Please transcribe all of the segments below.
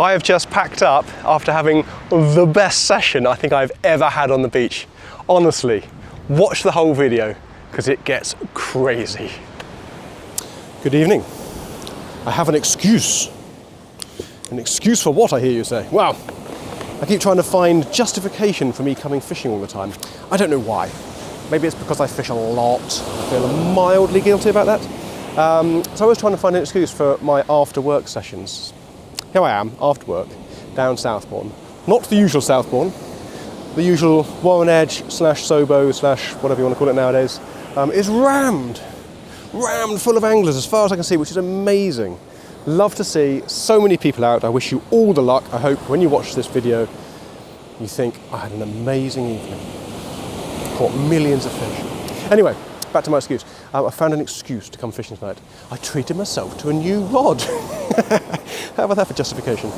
I have just packed up after having the best session I think I've ever had on the beach. Honestly, watch the whole video because it gets crazy. Good evening. I have an excuse. An excuse for what, I hear you say? Wow. I keep trying to find justification for me coming fishing all the time. I don't know why. Maybe it's because I fish a lot. I feel mildly guilty about that. So I was trying to find an excuse for my after work sessions. Here I am, after work, down Southbourne. Not the usual Southbourne, the usual Warren Edge / Sobo / whatever you want to call it nowadays, is rammed full of anglers as far as I can see, which is amazing. Love to see so many people out. I wish you all the luck. I hope when you watch this video, you think, I had an amazing evening. Caught millions of fish. Anyway, back to my excuse. I found an excuse to come fishing tonight. I treated myself to a new rod. How about that for justification?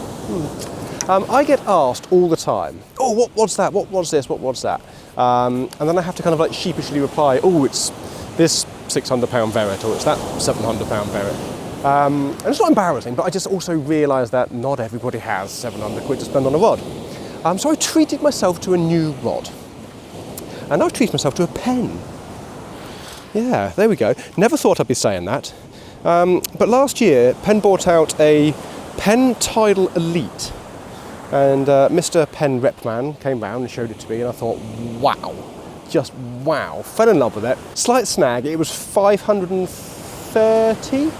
I get asked all the time, oh, what's that? What's this? What's that? And then I have to kind of like sheepishly reply, oh, it's this 600-pound verret, or it's that 700-pound verret. And it's not embarrassing, but I just also realise that not everybody has 700 quid to spend on a rod. So I treated myself to a new rod. And I've treated myself to a pen. Yeah, there we go. Never thought I'd be saying that. But last year, Penn brought out a Penn Tidal Elite. And Mr. Penn Repman came round and showed it to me, and I thought, wow. Just wow. Fell in love with it. Slight snag, it was 530?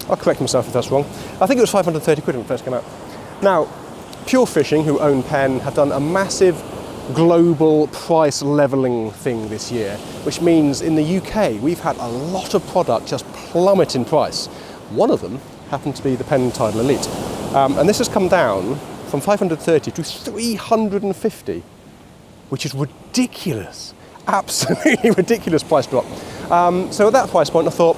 I'll correct myself if that's wrong. I think it was 530 quid when it first came out. Now, Pure Fishing, who own Penn, have done a massive global price levelling thing this year, which means in the UK we've had a lot of product just plummet in price. One of them happened to be the Penn Tidal Elite. And this has come down from 530 to 350, which is ridiculous. Absolutely ridiculous price drop. So at that price point I thought,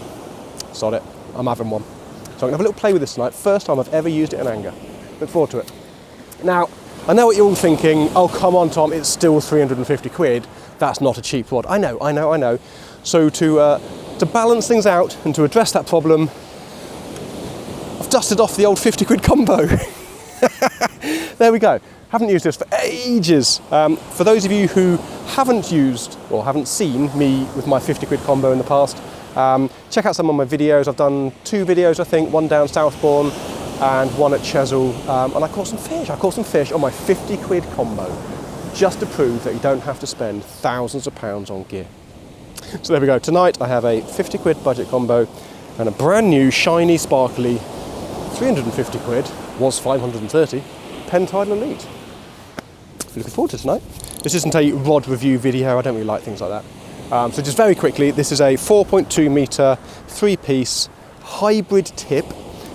sod it, I'm having one. So I'm going to have a little play with this tonight. First time I've ever used it in anger. Look forward to it. Now, I know what you're all thinking, oh come on Tom, it's still 350 quid. That's not a cheap rod. I know. So to balance things out and to address that problem, I've dusted off the old 50 quid combo. There we go. Haven't used this for ages. For those of you who haven't used or haven't seen me with my 50 quid combo in the past, check out some of my videos. I've done 2 videos, I think, one down Southbourne and one at Chesil, and I caught some fish on my 50 quid combo, just to prove that you don't have to spend thousands of pounds on gear. So there we go. Tonight I have a 50 quid budget combo and a brand new, shiny, sparkly, 350 quid, was 530, Penn Tidal Elite. Looking forward to tonight. This isn't a rod review video, I don't really like things like that. So just very quickly, this is a 4.2 metre, 3-piece hybrid tip.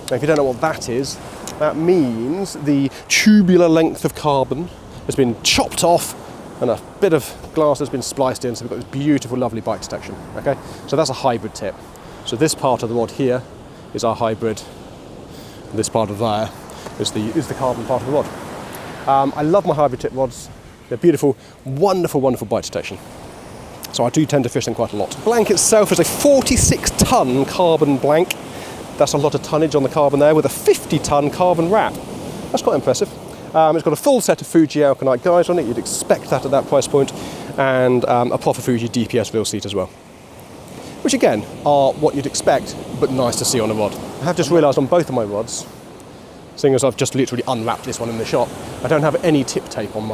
Now if you don't know what that is, that means the tubular length of carbon has been chopped off and a bit of glass has been spliced in, so we've got this beautiful, lovely bite detection. Okay, so that's a hybrid tip. So this part of the rod here is our hybrid, and this part of there is the carbon part of the rod. I love my hybrid tip rods. They're beautiful, wonderful, wonderful bite detection. So I do tend to fish them quite a lot. The blank itself is a 46-ton carbon blank. That's a lot of tonnage on the carbon there, with a 50-ton carbon wrap. That's quite impressive. It's got a full set of Fuji Alkanite guides on it. You'd expect that at that price point, and a proper Fuji DPS reel seat as well. Which again, are what you'd expect, but nice to see on a rod. I have just realised on both of my rods, seeing as I've just literally unwrapped this one in the shop, I don't have any tip tape on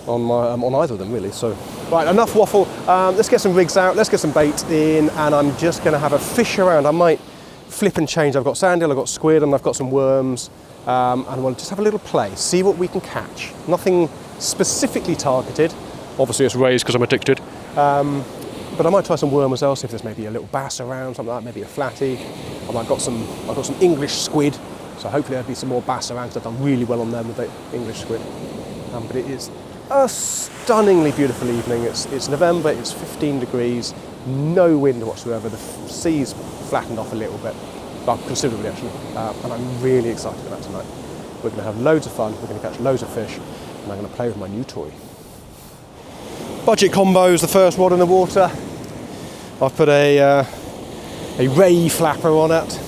either of them really. So right, enough waffle. Let's get some rigs out, let's get some bait in, and I'm just going to have a fish around. I might flip and change. I've got sandeel, I've got squid, and I've got some worms, and we'll just have a little play, see what we can catch. Nothing specifically targeted. Obviously it's raised because I'm addicted. But I might try some worm as well, see if there's maybe a little bass around, something like that, maybe a flatty. I've got some English squid, so hopefully there'll be some more bass around, because I've done really well on them with the English squid. But it is a stunningly beautiful evening. It's November, it's 15 degrees, no wind whatsoever. The sea's flattened off a little bit, well, considerably actually, and I'm really excited about tonight. We're going to have loads of fun, we're going to catch loads of fish, and I'm going to play with my new toy. Budget combo is the first rod in the water. I've put a ray flapper on it.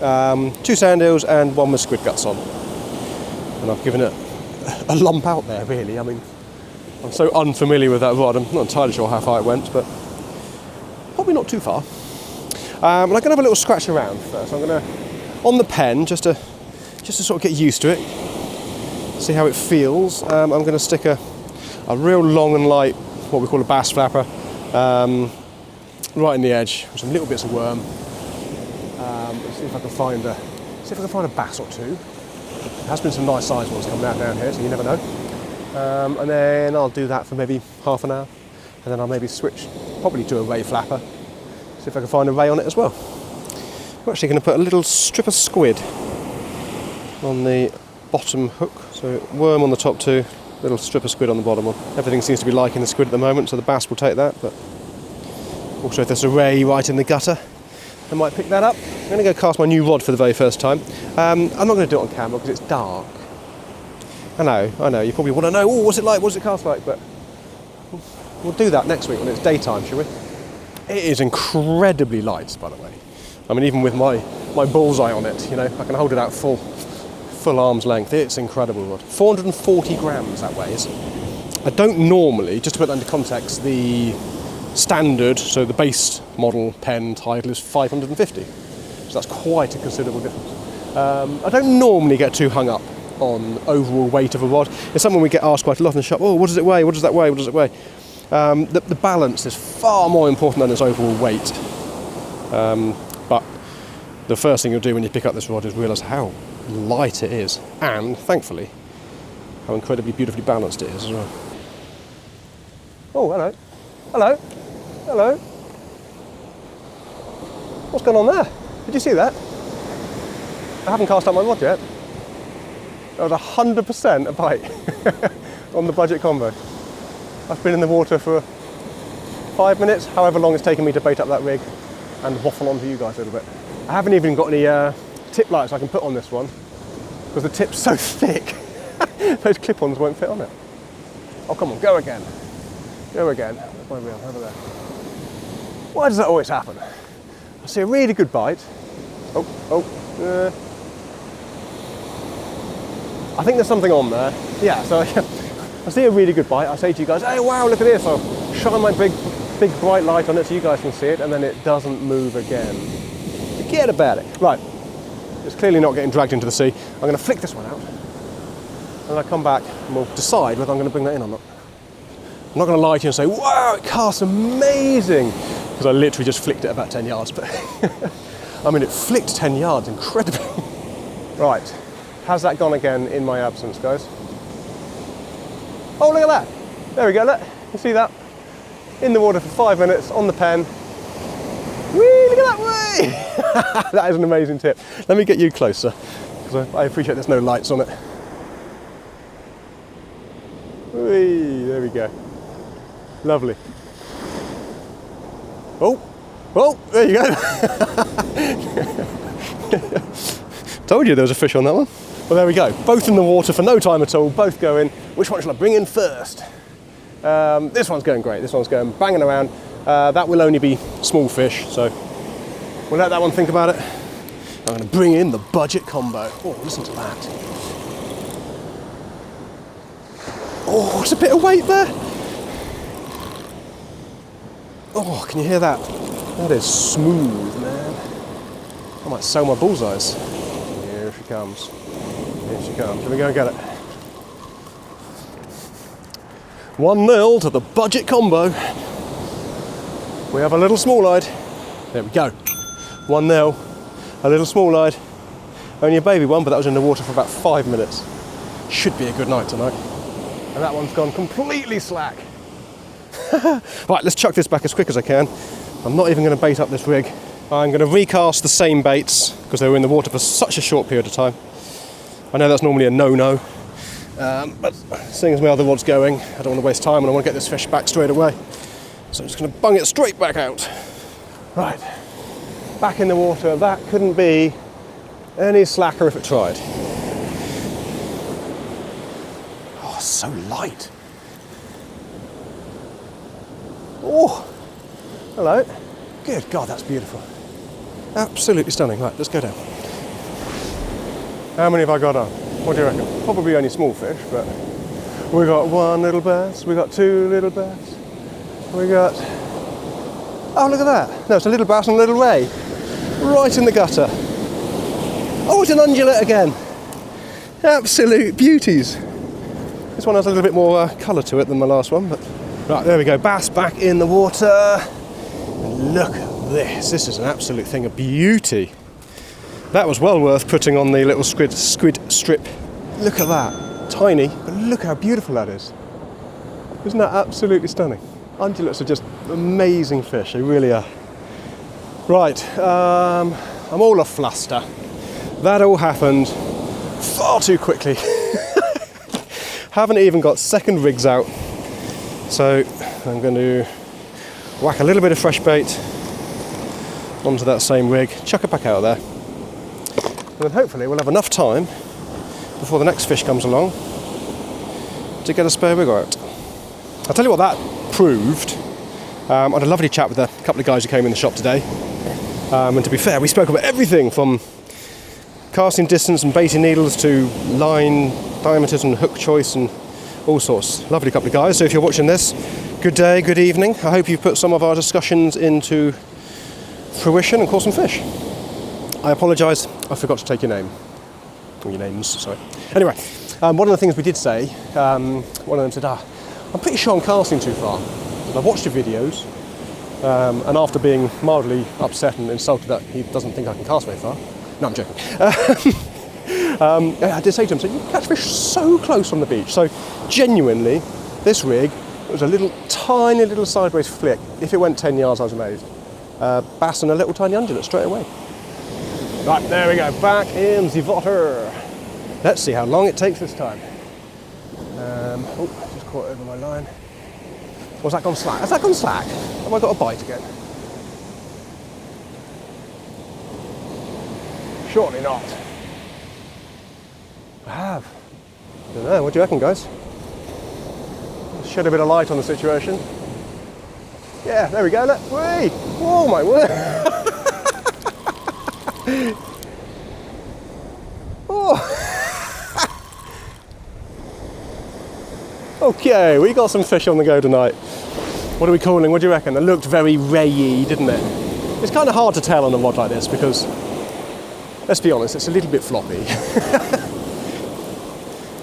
2 sand eels and 1 with squid guts on. And I've given it a lump out there, really. I mean, I'm so unfamiliar with that rod, I'm not entirely sure how far it went, but probably not too far. And I'm going to have a little scratch around first. I'm going to, on the pen, just to sort of get used to it, see how it feels. I'm going to stick a real long and light, what we call a bass flapper, right in the edge with some little bits of worm. Let's see if I can find a bass or two. There has been some nice sized ones coming out down here, so you never know. And then I'll do that for maybe half an hour, and then I'll maybe switch probably to a ray flapper. See if I can find a ray on it as well. We're actually going to put a little strip of squid on the bottom hook. So worm on the top 2, little strip of squid on the bottom one. Everything seems to be liking the squid at the moment, so the bass will take that. But also if there's a ray right in the gutter, I might pick that up. I'm going to go cast my new rod for the very first time. I'm not going to do it on camera because it's dark. I know, you probably want to know, oh, what's it like, what's it cast like? But we'll do that next week when it's daytime, shall we? It is incredibly light, by the way. I mean, even with my bullseye on it, you know, I can hold it out full arm's length. It's incredible rod. 440 grams that weighs. I don't normally, just to put that into context, the standard, so the base model pen title is 550. So that's quite a considerable difference. I don't normally get too hung up on overall weight of a rod. It's something we get asked quite a lot in the shop. Oh, what does it weigh? What does that weigh? What does it weigh? The balance is far more important than its overall weight. But the first thing you'll do when you pick up this rod is realise how light it is, and thankfully how incredibly beautifully balanced it is as well. Oh, hello. Hello. Hello. What's going on there? Did you see that? I haven't cast up my rod yet. That was 100% a bite on the budget combo. I've been in the water for 5 minutes, however long it's taken me to bait up that rig and waffle on to you guys a little bit. I haven't even got any tip lights I can put on this one because the tip's so thick. Those clip-ons won't fit on it. Oh, come on, go again. Go again. Where's my reel? Over there. Why does that always happen? I see a really good bite. I think there's something on there. Yeah, so I see a really good bite. I say to you guys, hey, wow, look at this. I'll shine my big bright light on it so you guys can see it, and then it doesn't move again. Forget about it. Right, it's clearly not getting dragged into the sea. I'm going to flick this one out, and I'll come back and we'll decide whether I'm going to bring that in or not. I'm not going to lie to you and say, wow, it casts amazing, because I literally just flicked it about 10 yards, but I mean, it flicked 10 yards incredibly. Right, how's that gone again in my absence, guys? Oh, look at that. There we go, look. You see that? In the water for 5 minutes, on the pen. Whee, look at that, whee! That is an amazing tip. Let me get you closer, because I appreciate there's no lights on it. Whee, there we go. Lovely. Oh, there you go. Told you there was a fish on that one. Well, there we go. Both in the water for no time at all, both going. Which one shall I bring in first? This one's going great. This one's going banging around. That will only be small fish, so we'll let that one think about it. I'm going to bring in the budget combo. Oh, listen to that. Oh, it's a bit of weight there. Oh, can you hear that? That is smooth, man. I might sell my bullseyes. Here she comes. Here she comes. Let me go and get it. 1-0 to the budget combo. We have a little small-eyed. There we go. 1-0. A little small-eyed. Only a baby one, but that was in the water for about 5 minutes. Should be a good night tonight. And that one's gone completely slack. Right, let's chuck this back as quick as I can. I'm not even going to bait up this rig. I'm going to recast the same baits because they were in the water for such a short period of time. I know that's normally a no-no, but seeing as my other rod's going, I don't want to waste time and I want to get this fish back straight away. So I'm just going to bung it straight back out. Right, back in the water. That couldn't be any slacker if it tried. Oh, so light. Oh, hello. Good God, that's beautiful. Absolutely stunning. Right, let's go down. How many have I got on? What do you reckon? Probably only small fish, but we got one little bass, we got two little bass, we got... Oh, look at that. No, it's a little bass and a little ray. Right in the gutter. Oh, it's an undulate again. Absolute beauties. This one has a little bit more colour to it than my last one, but... Right, there we go. Bass back in the water. And look at this. This is an absolute thing of beauty. That was well worth putting on the little squid strip. Look at that. Tiny, but look how beautiful that is. Isn't that absolutely stunning? Undulates are just amazing fish, they really are. Right, I'm all a fluster. That all happened far too quickly. Haven't even got second rigs out. So I'm going to whack a little bit of fresh bait onto that same rig, chuck it back out there. And then hopefully we'll have enough time before the next fish comes along to get a spare rig out. I'll tell you what that proved. I had a lovely chat with a couple of guys who came in the shop today. And to be fair, we spoke about everything from casting distance and baiting needles to line diameters and hook choice and all sorts. Lovely couple of guys. So if you're watching this, good day, good evening. I hope you've put some of our discussions into fruition and caught some fish. I apologise, I forgot to take your name. Or your names, sorry. Anyway, one of the things we did say, one of them said, I'm pretty sure I'm casting too far. And I've watched your videos, and after being mildly upset and insulted that he doesn't think I can cast very far. No, I'm joking. I did say to him, so you catch fish so close on the beach. So genuinely, this rig, it was a little tiny little sideways flick. If it went 10 yards, I was amazed. Bass and a little tiny undulate straight away. Right, there we go, back in the water. Let's see how long it takes this time. Oh, just caught over my line. Was that gone slack? Has that gone slack? Have I got a bite again? Surely not. I have. I don't know, what do you reckon, guys? Let's shed a bit of light on the situation. Yeah, there we go, look. Whee! Oh my word! Oh! Okay, we got some fish on the go tonight. What are we calling? What do you reckon? It looked very ray-y, didn't it? It's kind of hard to tell on a rod like this because, let's be honest, it's a little bit floppy.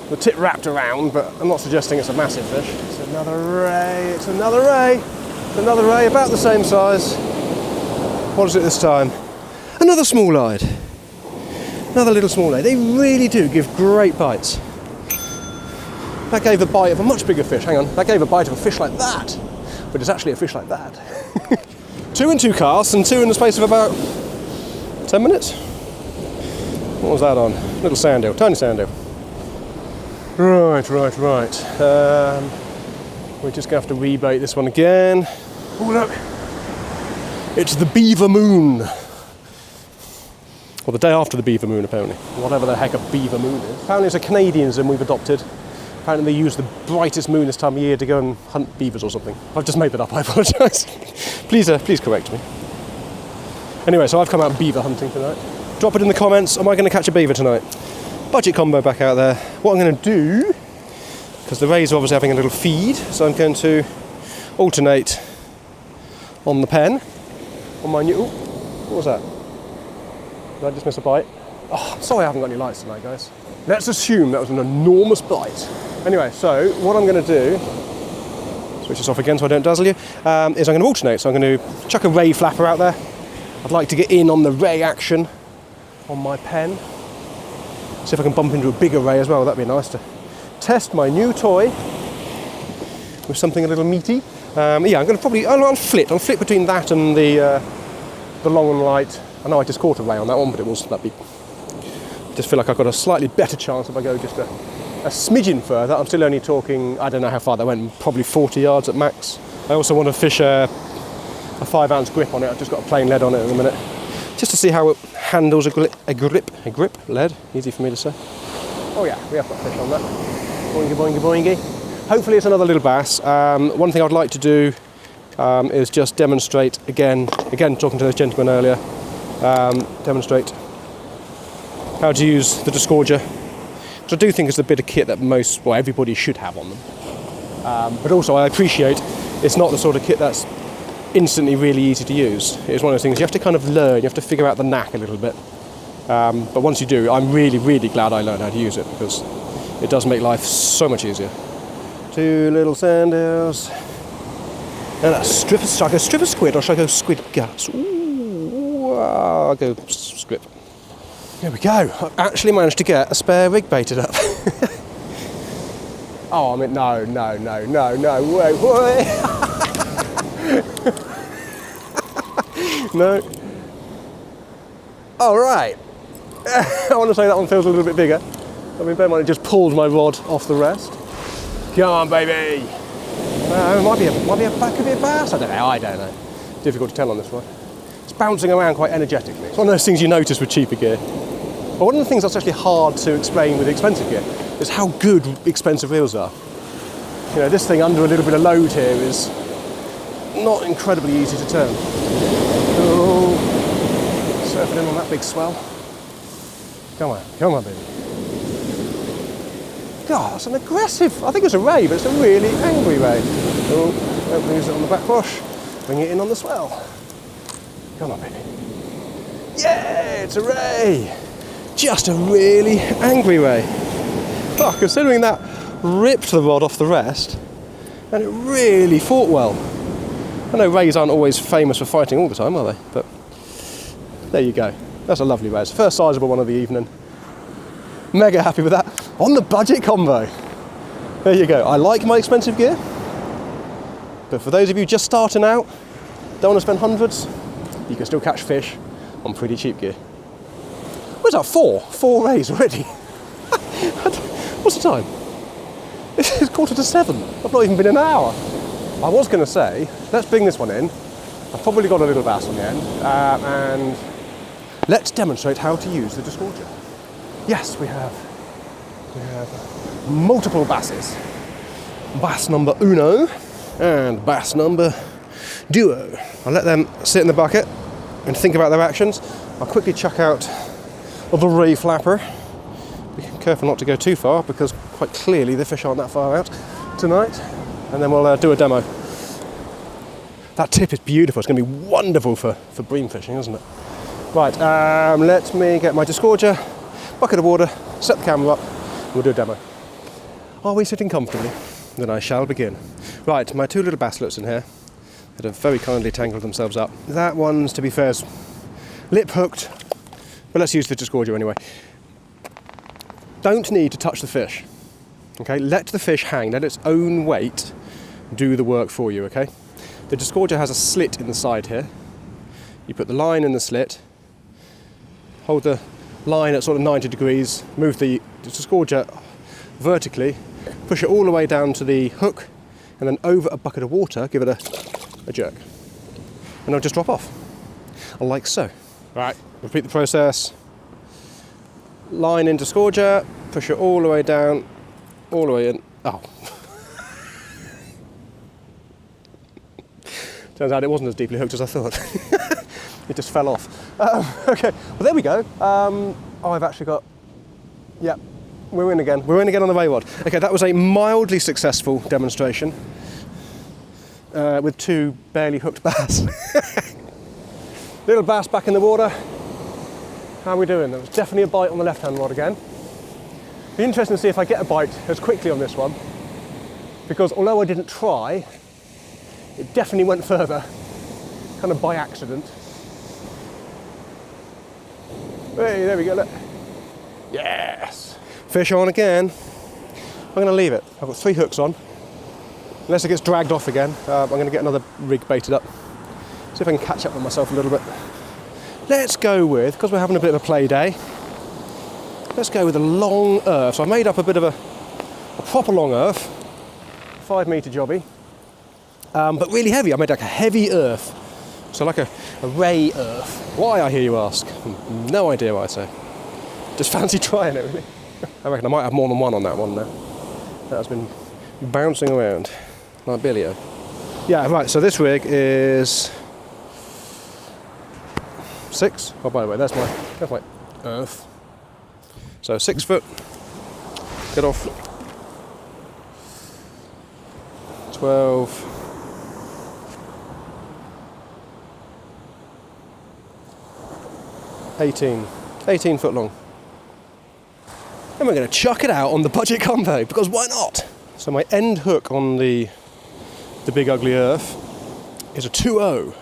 The tip wrapped around, but I'm not suggesting it's a massive fish. It's another ray, it's another ray, it's another ray, about the same size. What is it this time? Another small-eyed. Another little small-eyed. They really do give great bites. That gave a bite of a much bigger fish. Hang on, that gave a bite of a fish like that. But it's actually a fish like that. 2 and 2 casts, and 2 in the space of about 10 minutes. What was that on? Little sand eel, tiny sand eel. Right. We're just going to have to rebait this one again. Oh, look. It's the Beaver Moon. Or the day after the Beaver Moon, apparently. Whatever the heck a Beaver Moon is. Apparently it's a Canadianism we've adopted. Apparently they use the brightest moon this time of year to go and hunt beavers or something. I've just made that up, I apologise. Please correct me. Anyway, so I've come out beaver hunting tonight. Drop it in the comments, am I going to catch a beaver tonight? Budget combo back out there. What I'm going to do, because the rays are obviously having a little feed, so I'm going to alternate on the pen, on my new... Ooh, what was that? Did I just miss a bite? Oh, I'm sorry I haven't got any lights tonight, guys. Let's assume that was an enormous bite. Anyway, so what I'm going to do, switch this off again so I don't dazzle you, is I'm going to alternate. So I'm going to chuck a ray flapper out there. I'd like to get in on the ray action on my pen. See if I can bump into a bigger ray as well. That'd be nice to test my new toy with something a little meaty. Yeah, I'm going to probably, I'll flit between that and the long and light. I know I just caught a ray on that one, but that'd be. Just feel like I've got a slightly better chance if I go just a smidgen further. I'm still only talking, I don't know how far that went, probably 40 yards at max. I also want to fish a 5-ounce grip on it. I've just got a plain lead on it in a minute, just to see how it handles a grip lead. Easy for me to say. Oh yeah, we have got fish on that. Boingy, boingy, boingy. Hopefully it's another little bass. One thing I'd like to do is just demonstrate again talking to this gentleman earlier, demonstrate how to use the disgorger, which I do think is the bit of kit that everybody should have on them. But also I appreciate it's not the sort of kit that's instantly really easy to use. It's one of those things you have to kind of learn, you have to figure out the knack a little bit. But once you do, I'm really, really glad I learned how to use it, because it does make life so much easier. 2 little sand eels. And a strip of squid, or should I go squid guts? Ooh, I'll go squid. There we go. I've actually managed to get a spare rig baited up. Oh, I mean, no, wait. No. All right. I want to say that one feels a little bit bigger. I mean, bear in mind, it just pulled my rod off the rest. Come on, baby. It might be a back of a bass. I don't know. Difficult to tell on this one. It's bouncing around quite energetically. It's one of those things you notice with cheaper gear. But one of the things that's actually hard to explain with expensive gear is how good expensive reels are. You know, this thing under a little bit of load here is not incredibly easy to turn. Oh, surfing in on that big swell. Come on, baby. God, that's an aggressive, I think it's a ray, but it's a really angry ray. Oh, don't lose it on the backwash. Bring it in on the swell. Come on, baby. Yeah, it's a ray. Just a really angry ray. Oh, considering that ripped the rod off the rest, and it really fought well. I know rays aren't always famous for fighting all the time, are they? But there you go. That's a lovely ray. It's the first sizable one of the evening. Mega happy with that. On the budget combo. There you go. I like my expensive gear, but for those of you just starting out, don't want to spend hundreds, you can still catch fish on pretty cheap gear. What's that, 4 rays already? What's the time? It's 6:45. I've not even been an hour. I was going to say, let's bring this one in. I've probably got a little bass on the end, and let's demonstrate how to use the disgorger. Yes, we have multiple basses. Bass number uno and bass number duo. I'll let them sit in the bucket and think about their actions. I'll quickly chuck out the ray flapper. Be careful not to go too far, because quite clearly the fish aren't that far out tonight. And then we'll do a demo. That tip is beautiful. It's going to be wonderful for bream fishing, isn't it? Right, let me get my disgorger, bucket of water, set the camera up, and we'll do a demo. Are we sitting comfortably? Then I shall begin. Right, my 2 little basslets in here that have very kindly tangled themselves up. That one's, to be fair, is lip hooked, but let's use the disgorger anyway. Don't need to touch the fish. Okay, let the fish hang, let its own weight do the work for you, okay? The disgorger has a slit in the side here. You put the line in the slit, hold the line at sort of 90 degrees, move the disgorger vertically, push it all the way down to the hook, and then over a bucket of water, give it a jerk. And it'll just drop off, like so. Right, repeat the process. Line in disgorger, push it all the way down, all the way in. Oh. Turns out it wasn't as deeply hooked as I thought. It just fell off. Okay, well there we go. I've actually got, yeah, we're in again. We're in again on the ray rod. Okay, that was a mildly successful demonstration with 2 barely hooked bass. Little bass back in the water. How are we doing? There was definitely a bite on the left-hand rod again. Be interesting to see if I get a bite as quickly on this one, because although I didn't try, it definitely went further, kind of by accident. Hey, there we go, look. Yes! Fish on again. I'm going to leave it. I've got 3 hooks on. Unless it gets dragged off again, I'm going to get another rig baited up. See if I can catch up with myself a little bit. Let's go with, because we're having a bit of a play day, let's go with a long earth. So I made up a bit of a proper long earth, 5 metre jobby, but really heavy. I made like a heavy earth, so like a ray earth. Why, I hear you ask? No idea what I say. Just fancy trying it, really. I reckon I might have more than one on that one now. That has been bouncing around like Billy-O. Yeah, right, so this rig is 6. Oh, by the way, there's my earth. So 6 foot, get off, 12, 18 foot long. And we're going to chuck it out on the budget combo, because why not? So my end hook on the Big Ugly Earth is a 2.0.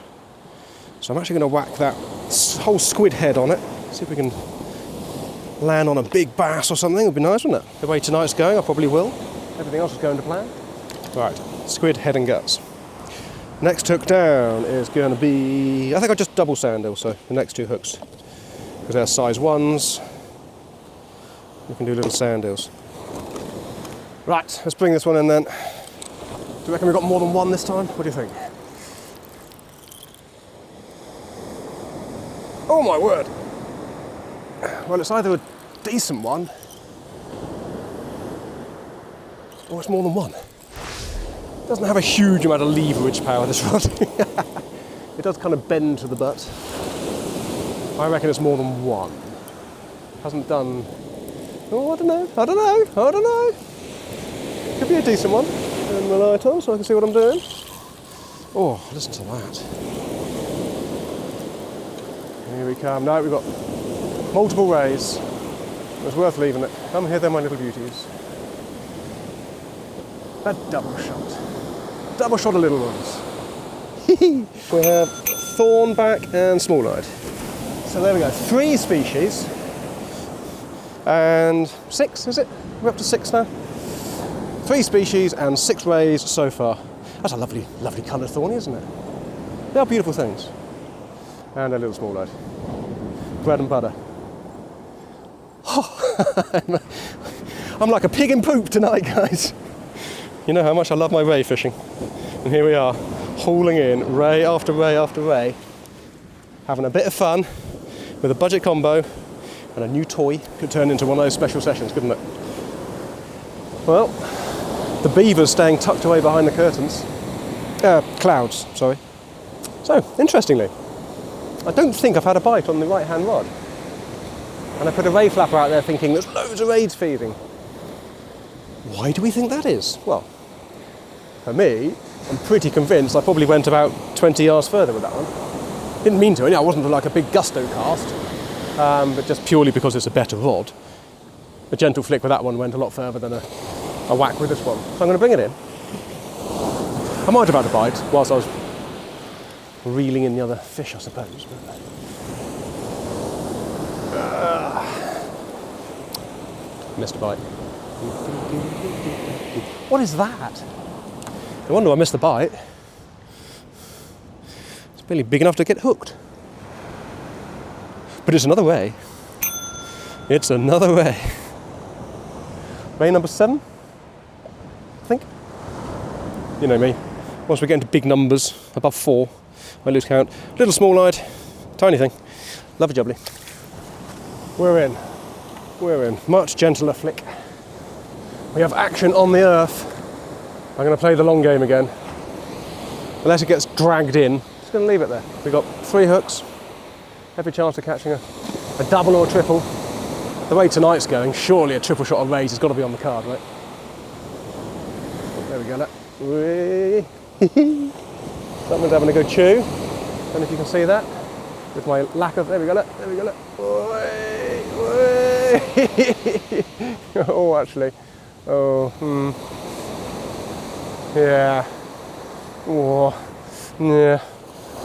So I'm actually going to whack that whole squid head on it, see if we can land on a big bass or something. It would be nice, wouldn't it? The way tonight's going, I probably will. Everything else is going to plan. Right, squid head and guts. Next hook down is going to be, I think I'll just double sand also, the next 2 hooks. Because they're size 1s. We can do little sand deals. Right, let's bring this one in then. Do you reckon we've got more than one this time? What do you think? Oh my word! Well, it's either a decent one or it's more than one. It doesn't have a huge amount of leverage power, this rod. It does kind of bend to the butt. I reckon it's more than one. Hasn't done... Oh, I don't know. Could be a decent one. Turn the light on so I can see what I'm doing. Oh, listen to that. Here we come. No, we've got multiple rays. It's worth leaving it. Come here then, my little beauties. A double shot. Double shot of little ones. We have thornback and small-eyed. So there we go. 3 species. And 6, is it? We're up to 6 now. 3 species and 6 rays so far. That's a lovely, lovely coloured thorny, isn't it? They are beautiful things. And a little small-eyed. Bread and butter. Oh, I'm like a pig in poop tonight, guys. You know how much I love my ray fishing. And here we are, hauling in ray after ray after ray, having a bit of fun with a budget combo and a new toy. Could turn into one of those special sessions, couldn't it? Well, the beaver's staying tucked away behind the curtains. Clouds, sorry. So, interestingly, I don't think I've had a bite on the right-hand rod. And I put a ray flapper out there thinking there's loads of rays feeding. Why do we think that is? Well, for me, I'm pretty convinced I probably went about 20 yards further with that one. Didn't mean to, I wasn't like a big gusto cast, but just purely because it's a better rod. A gentle flick with that one went a lot further than a whack with this one. So I'm going to bring it in. I might have had a bite whilst I was reeling in the other fish, I suppose. Missed a bite. What is that? No wonder I missed the bite. It's barely big enough to get hooked. But it's another ray. It's another ray. Ray number 7, I think. You know me. Once we get into big numbers, above 4, I lose count. Little small-eyed, tiny thing. Lovely jubbly. We're in. We're in. Much gentler flick. We have action on the earth. I'm going to play the long game again. Unless it gets dragged in, just going to leave it there. We've got 3 hooks. Every chance of catching a double or a triple. The way tonight's going, surely a triple shot of rays has got to be on the card, right? There we go, look. Someone's having a good chew. Don't know if you can see that. With my lack of, there we go, look. There we go, look. Oh, actually. Oh, yeah. Oh, yeah.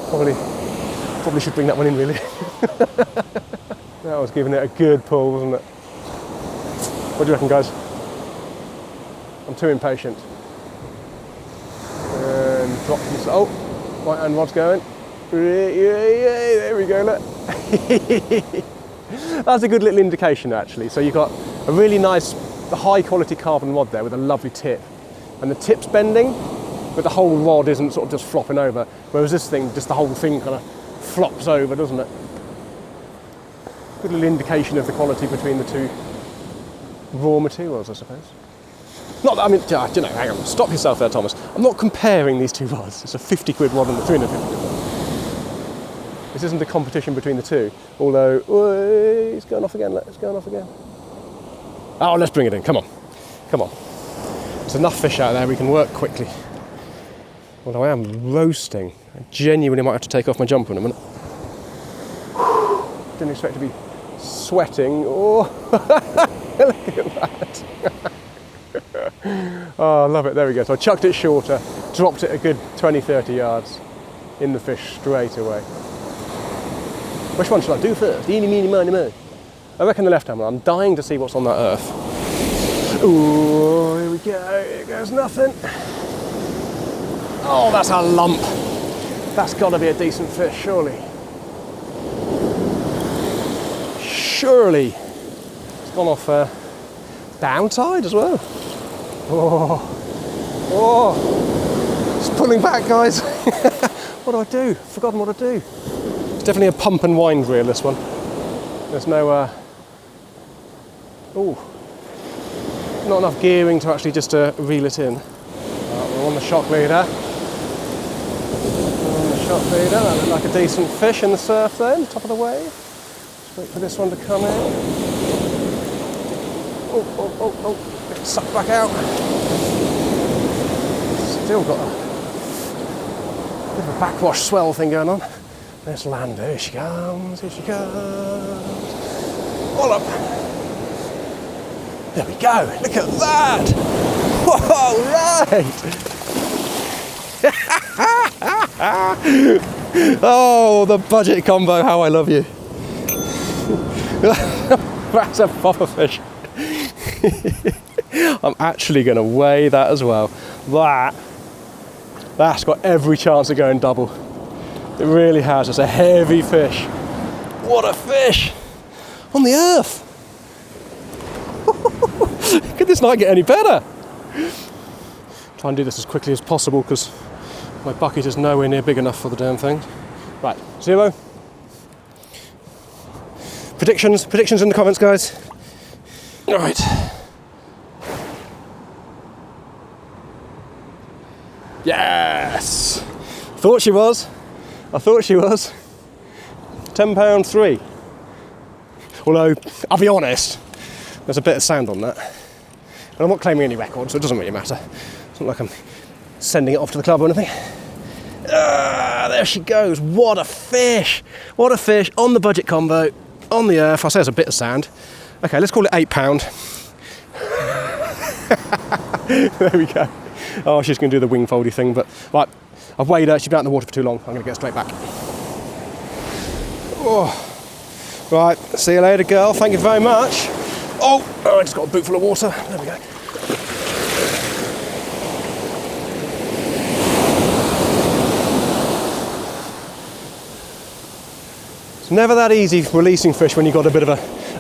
Probably should bring that one in, really. That was giving it a good pull, wasn't it? What do you reckon, guys? I'm too impatient. And drop this. Oh, right hand rod's going. There we go, look. That's a good little indication, actually. So you've got a really nice, high quality carbon rod there with a lovely tip. And the tip's bending, but the whole rod isn't sort of just flopping over. Whereas this thing, just the whole thing kind of flops over, doesn't it? Good little indication of the quality between the two raw materials, I suppose. Not that, I mean, you know, hang on, stop yourself there, Thomas. I'm not comparing these two rods. It's a 50 quid rod and a 350 quid rod. This isn't a competition between the two, although, it's going off again, look, it's going off again. Oh, let's bring it in, come on. Come on. There's enough fish out there, we can work quickly. Although I am roasting. I genuinely might have to take off my jumper in a minute. Didn't expect to be sweating. Oh, look at that. Oh, I love it, there we go. So I chucked it shorter, dropped it a good 20-30 yards in the fish straight away. Which one should I do first? Eeny, meeny, miny, mo. I reckon the left-hand one. I'm dying to see what's on that earth. Ooh, here we go. Here goes nothing. Oh, that's a lump. That's got to be a decent fish, surely. Surely. It's gone off downside as well. Oh, oh. It's pulling back, guys. What do I do? Forgotten what to do. It's definitely a pump and wind reel, this one. There's no, oh, not enough gearing to actually just reel it in. We're on the shock leader. We're on the shock leader. That looked like a decent fish in the surf then, top of the wave. Just wait for this one to come in. Oh, oh, oh, oh. Get sucked back out. Still got a bit of a backwash swell thing going on. Let's land. Here she comes, here she comes. All up. There we go. Look at that. Whoa, right. Oh, the budget combo. How I love you. That's a proper fish. I'm actually going to weigh that as well. That's got every chance of going double. It really has. It's a heavy fish. What a fish! On the earth. Could this night get any better? Try and do this as quickly as possible because my bucket is nowhere near big enough for the damn thing. Right, 0. Predictions in the comments, guys. All right. Yes! Thought she was. I thought she was. £10.3. Although, I'll be honest, there's a bit of sand on that. And I'm not claiming any record, so it doesn't really matter. It's not like I'm sending it off to the club or anything. Ah, there she goes. What a fish. What a fish on the budget combo, on the earth. I say there's a bit of sand. Okay, let's call it £8. There we go. Oh, she's going to do the wing foldy thing, but right, I've weighed her. She's been out in the water for too long. I'm going to get straight back. Oh. Right, see you later, girl. Thank you very much. Oh, I just got a boot full of water. There we go. It's never that easy releasing fish when you've got a bit of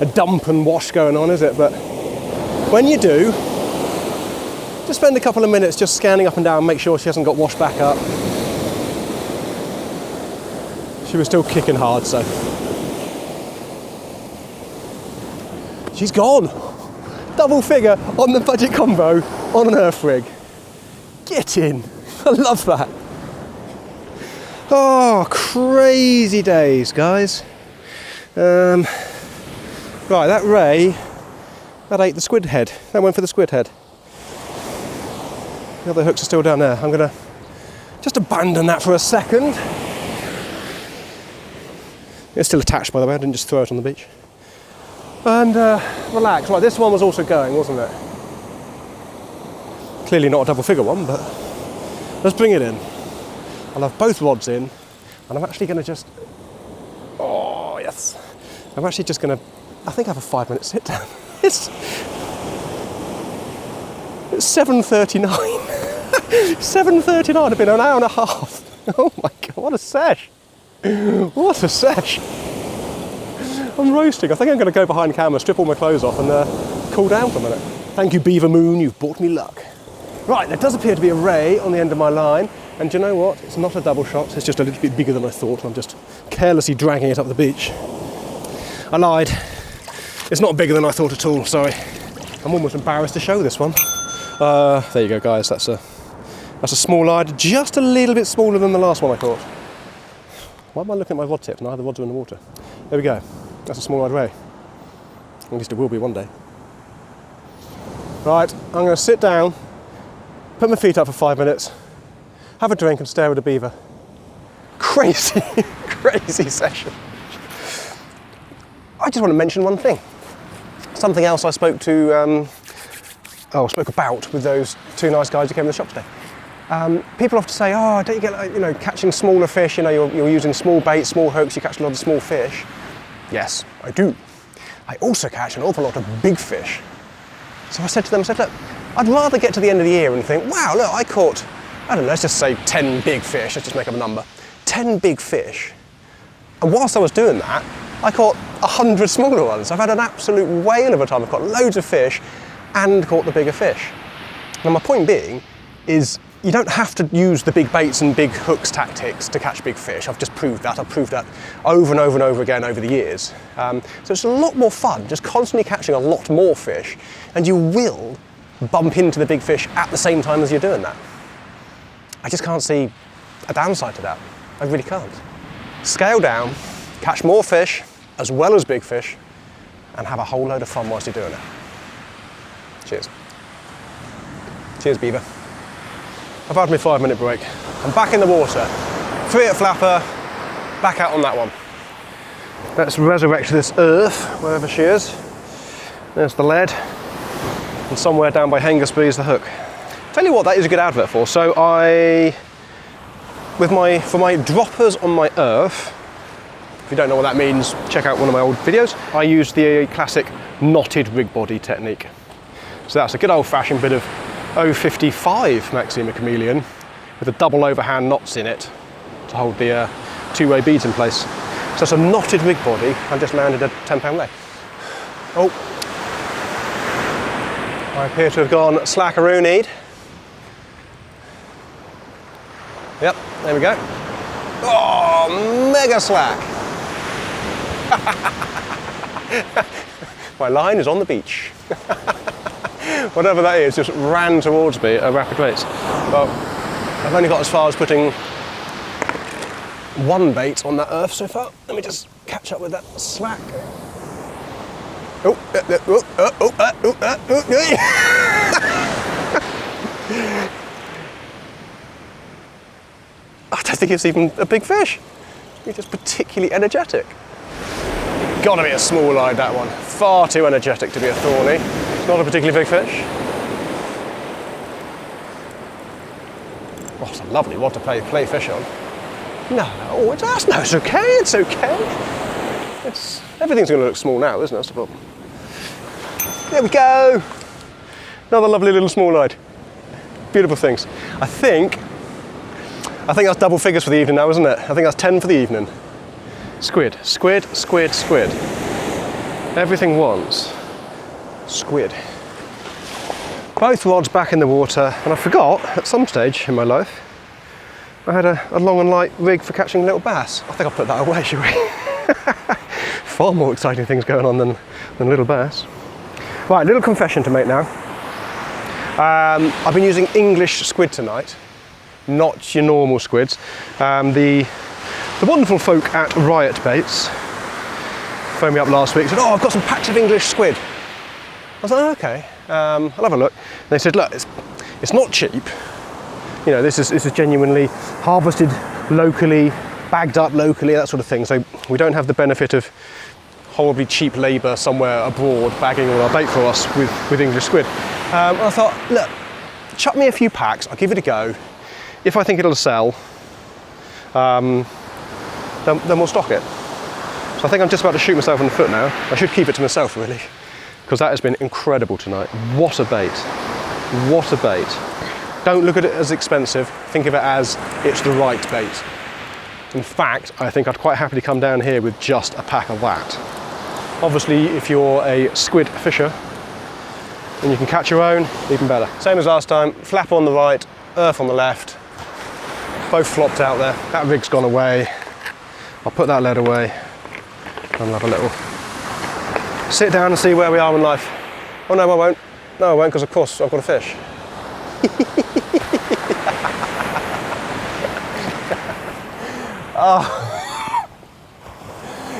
a dump and wash going on, is it? But when you do, just spend a couple of minutes just scanning up and down, make sure she hasn't got washed back up. She was still kicking hard, so. She's gone. Double figure on the budget combo on an earth rig. Get in. I love that. Oh, crazy days, guys. Right, that ray, that ate the squid head. That went for the squid head. The other hooks are still down there. I'm going to just abandon that for a second. It's still attached, by the way. I didn't just throw it on the beach. And relax. Right, this one was also going, wasn't it? Clearly not a double figure one, but let's bring it in. I'll have both rods in, and I'm actually going to just... Oh, yes. I'm actually just going to... I think I have a 5-minute sit down. It's 7:39. 7:39. It's been an hour and a half. Oh my God, what a sesh. What a sesh. I'm roasting. I think I'm going to go behind camera, strip all my clothes off and cool down for a minute. Thank you, Beaver Moon, you've brought me luck. Right, there does appear to be a ray on the end of my line, and do you know what? It's not a double shot, it's just a little bit bigger than I thought. I'm just carelessly dragging it up the beach. I lied. It's not bigger than I thought at all, sorry. I'm almost embarrassed to show this one. There you go, guys, that's a small eyed, just a little bit smaller than the last one I caught. Why am I looking at my rod tip? Now the rods are in the water. There we go. That's a small eyed ray. At least it will be one day. Right, I'm going to sit down, put my feet up for 5 minutes, have a drink and stare at a beaver. Crazy, crazy session. I just want to mention one thing. Something else I spoke about with those two nice guys who came in the shop today. People often say, oh, don't you get, catching smaller fish, you're using small baits, small hooks, you catch a lot of small fish. Yes, I do. I also catch an awful lot of big fish. So I said to them, look, I'd rather get to the end of the year and think, wow, look, I caught, I don't know, let's just say 10 big fish, let's just make up a number. 10 big fish. And whilst I was doing that, I caught 100 smaller ones. I've had an absolute whale of a time. I've caught loads of fish and caught the bigger fish. Now my point being is you don't have to use the big baits and big hooks tactics to catch big fish. I've just proved that. I've proved that over and over and over again over the years. So it's a lot more fun just constantly catching a lot more fish, and you will bump into the big fish at the same time as you're doing that. I just can't see a downside to that. I really can't. Scale down, catch more fish as well as big fish, and have a whole load of fun whilst you're doing it. Cheers. Cheers, beaver. I've had my 5-minute break. I'm back in the water. 3 at flapper, back out on that one. Let's resurrect this earth, wherever she is. There's the lead. And somewhere down by Hengersby is the hook. Tell you what, that is a good advert for. So for my droppers on my earth, if you don't know what that means, check out one of my old videos. I use the classic knotted rig body technique. So that's a good old-fashioned bit of 055 Maxima Chameleon with a double overhand knots in it to hold the two-way beads in place. So it's a knotted rig body. I just landed a 10-pound leg. Oh, I appear to have gone slackaroonied. Yep, there we go. Oh, mega slack. My line is on the beach. Whatever that is, just ran towards me at rapid rates. Well, I've only got as far as putting one bait on that earth so far. Let me just catch up with that slack. I don't think it's even a big fish. It's just particularly energetic. Gotta be a small eye, that one. Far too energetic to be a thorny. It's not a particularly big fish. Oh, it's a lovely one to play fish on. No, it's okay, it's okay. Everything's gonna look small now, isn't it? That's the problem. There we go. Another lovely little small-eyed. Beautiful things. I think that's double figures for the evening now, isn't it? I think that's 10 for the evening. Squid, squid, squid, squid. Everything wants squid. Both rods back in the water, and I forgot at some stage in my life I had a long and light rig for catching little bass. I think I'll put that away, shall we? Far more exciting things going on than little bass. Right, little confession to make now. I've been using English squid tonight, not your normal squids. The wonderful folk at Riot Baits phoned me up last week and said, oh, I've got some packs of English squid. I was like, oh, okay, I'll have a look. And they said, look, it's not cheap. You know, this is genuinely harvested locally, bagged up locally, that sort of thing. So we don't have the benefit of horribly cheap labour somewhere abroad bagging all our bait for us with English squid. And I thought, look, chuck me a few packs, I'll give it a go. If I think it'll sell, then we'll stock it. So I think I'm just about to shoot myself in the foot now. I should keep it to myself, really, because that has been incredible tonight. What a bait. What a bait. Don't look at it as expensive, think of it as it's the right bait. In fact, I think I'd quite happily come down here with just a pack of that. Obviously, if you're a squid fisher and you can catch your own, even better. Same as last time, flap on the right, earth on the left. Both flopped out there. That rig's gone away. I'll put that lead away and I'll have a little sit down and see where we are in life. Oh no, I won't. No, I won't, because of course I've got a fish. Oh.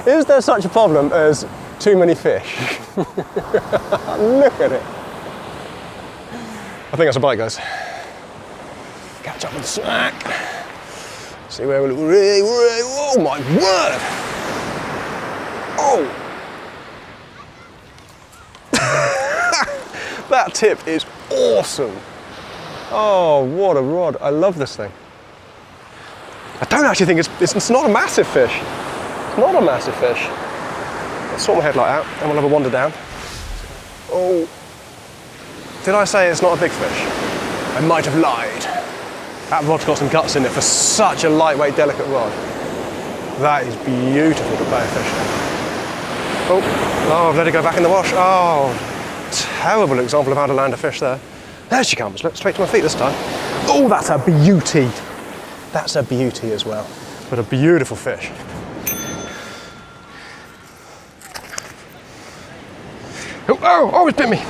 Is there such a problem as too many fish? Look at it. I think that's a bite, guys. Catch up with the snack. See where we'll really, oh my word! Oh! That tip is awesome. Oh, what a rod. I love this thing. I don't actually think it's not a massive fish. It's not a massive fish. Let's sort my headlight out and we'll have a wander down. Oh. Did I say it's not a big fish? I might have lied. That rod's got some guts in it for such a lightweight, delicate rod. That is beautiful to play a fish in. Oh, I've let it go back in the wash. Oh, terrible example of how to land a fish there. There she comes. Look, straight to my feet this time. Oh, that's a beauty. That's a beauty as well. But a beautiful fish. Oh, it's bit me.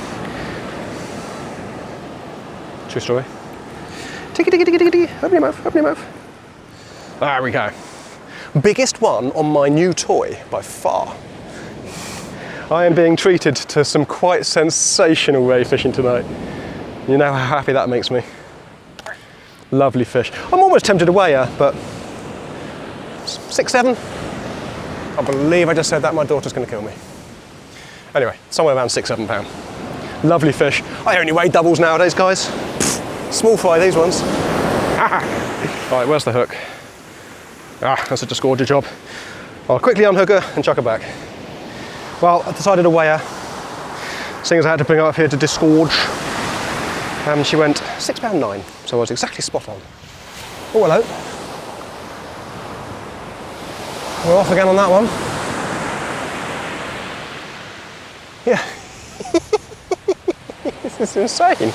True story. Ticky. Open your mouth, open your mouth. There we go. Biggest one on my new toy by far. I am being treated to some quite sensational ray fishing tonight. You know how happy that makes me. Lovely fish. I'm almost tempted to weigh her, but 6'7". I believe I just said that. My daughter's going to kill me. Anyway, somewhere around 6-7 pound. Lovely fish. I only weigh doubles nowadays, guys. Pfft, small fry, these ones. Right, where's the hook? Ah, that's a disgorger job. I'll quickly unhook her and chuck her back. Well, I decided to weigh her, seeing as I had to bring her up here to disgorge. And she went £6.9, so I was exactly spot on. Oh, hello. We're off again on that one. Yeah. This is insane.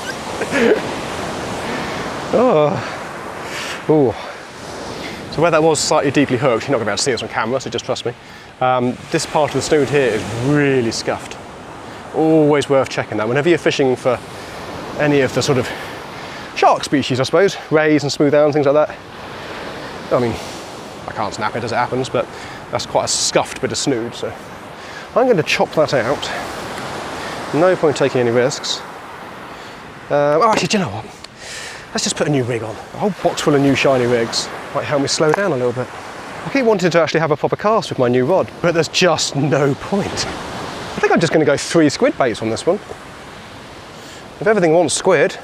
Oh. So where that was slightly deeply hooked, you're not going to be able to see this on camera, so just trust me. This part of the snood here is really scuffed. Always worth checking that. Whenever you're fishing for any of the sort of shark species, I suppose, rays and smooth hounds, things like that. I mean, I can't snap it as it happens, but that's quite a scuffed bit of snood, so I'm going to chop that out. No point taking any risks. Oh, actually, do you know what? Let's just put a new rig on. A whole box full of new shiny rigs might help me slow down a little bit. I keep wanting to actually have a proper cast with my new rod, but there's just no point. I think I'm just going to go 3 squid baits on this one. If everything wants squid,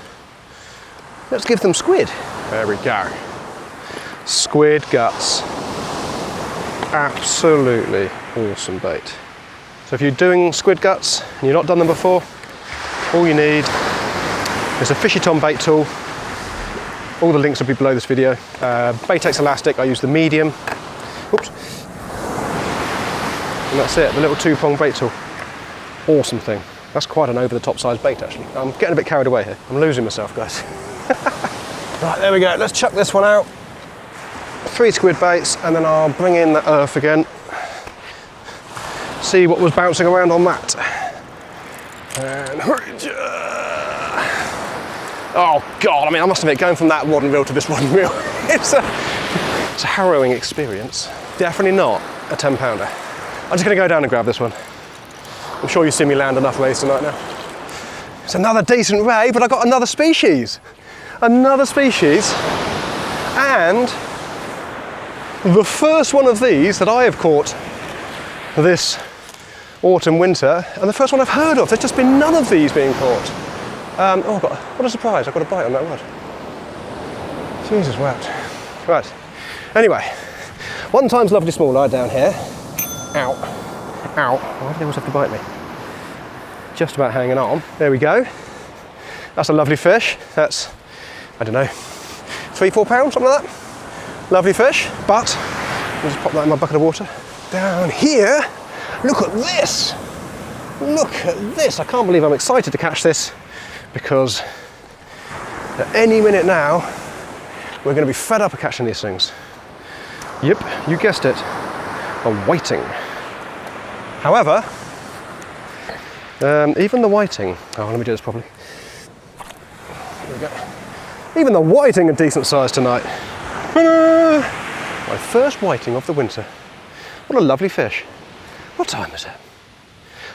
let's give them squid. There we go. Squid guts. Absolutely awesome bait. So if you're doing squid guts and you've not done them before, all you need is a Fishy Tom bait tool. All the links will be below this video. Baitex elastic, I use the medium. Oops. And that's it, the little 2-prong bait tool. Awesome thing. That's quite an over-the-top size bait, actually. I'm getting a bit carried away here. I'm losing myself, guys. Right, there we go. Let's chuck this one out. 3 squid baits, and then I'll bring in the earth again. See what was bouncing around on that. And oh God, I mean, I must admit, going from that rod and reel to this rod and reel, it's a harrowing experience. Definitely not a 10-pounder. I'm just gonna go down and grab this one. I'm sure you've seen me land enough rays tonight now. It's another decent ray, but I got another species. Another species, and the first one of these that I have caught this autumn, winter, and the first one I've heard of. There's just been none of these being caught. Oh, what a surprise, I've got a bite on that rod. Jesus wept. Right, anyway, one time's lovely smalleye down here. Ow, ow, why do they always have to bite me? Just about hanging on, there we go. That's a lovely fish. That's, I don't know, 3-4 pounds, something like that. Lovely fish, but I'll just pop that in my bucket of water. Down here, look at this. Look at this. I can't believe I'm excited to catch this, because at any minute now, we're going to be fed up of catching these things. Yep, you guessed it, a whiting. However, even the whiting, oh, let me do this properly. There we go. Even the whiting are decent size tonight. My first whiting of the winter. What a lovely fish. What time is it?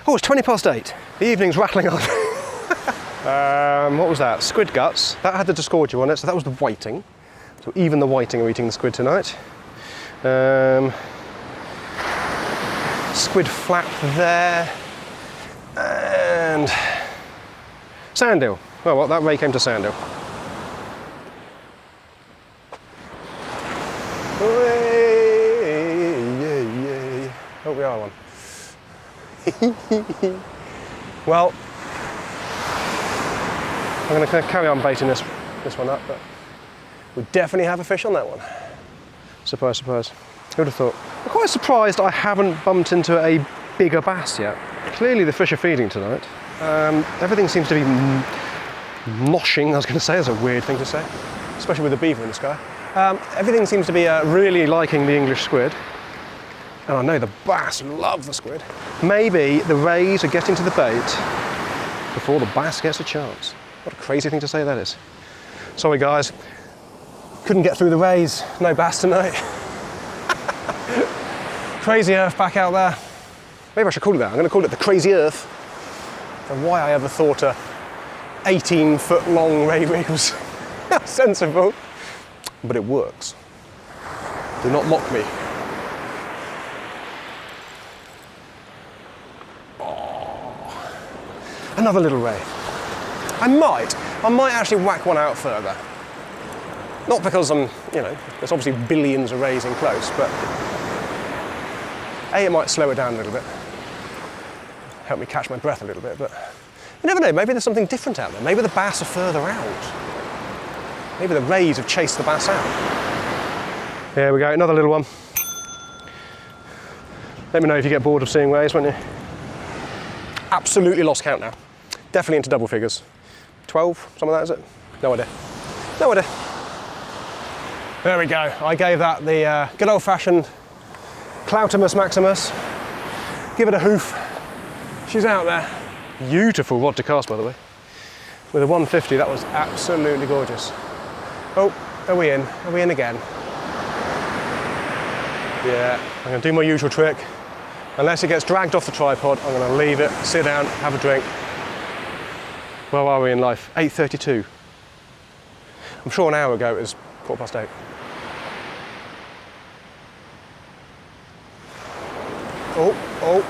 Oh, it's 8:20. The evening's rattling on. What was that? Squid guts. That had the discordia on it, so that was the whiting. So even the whiting are eating the squid tonight. Squid flap there. And sandeel. Oh well, that ray came to sandeel. Oh, we are one. Well, I'm going to carry on baiting this one up, but we definitely have a fish on that one. Surprise, surprise. Who would have thought? I'm quite surprised I haven't bumped into a bigger bass yet. Clearly the fish are feeding tonight. Everything seems to be moshing, I was going to say, that's a weird thing to say, especially with the beaver in the sky. Everything seems to be really liking the English squid. And I know the bass love the squid. Maybe the rays are getting to the bait before the bass gets a chance. What a crazy thing to say that is. Sorry guys, couldn't get through the rays, no bass tonight. Crazy earth back out there. Maybe I should call it that. I'm going to call it the crazy earth. And why I ever thought a 18-foot long ray rig was sensible. But it works. Do not mock me. Oh. Another little ray. I might actually whack one out further. Not because I'm, there's obviously billions of rays in close, but A, it might slow it down a little bit. Help me catch my breath a little bit, but you never know, maybe there's something different out there. Maybe the bass are further out. Maybe the rays have chased the bass out. There we go, another little one. Let me know if you get bored of seeing rays, won't you? Absolutely lost count now. Definitely into double figures. 12, some of that, is it? No idea. No idea. There we go. I gave that the good old-fashioned Cloutimus Maximus. Give it a hoof. She's out there. Beautiful rod to cast, by the way. With a 150, that was absolutely gorgeous. Oh, are we in? Are we in again? Yeah, I'm going to do my usual trick. Unless it gets dragged off the tripod, I'm going to leave it, sit down, have a drink. Where are we in life? 8:32. I'm sure an hour ago it was 8:15. Oh, oh,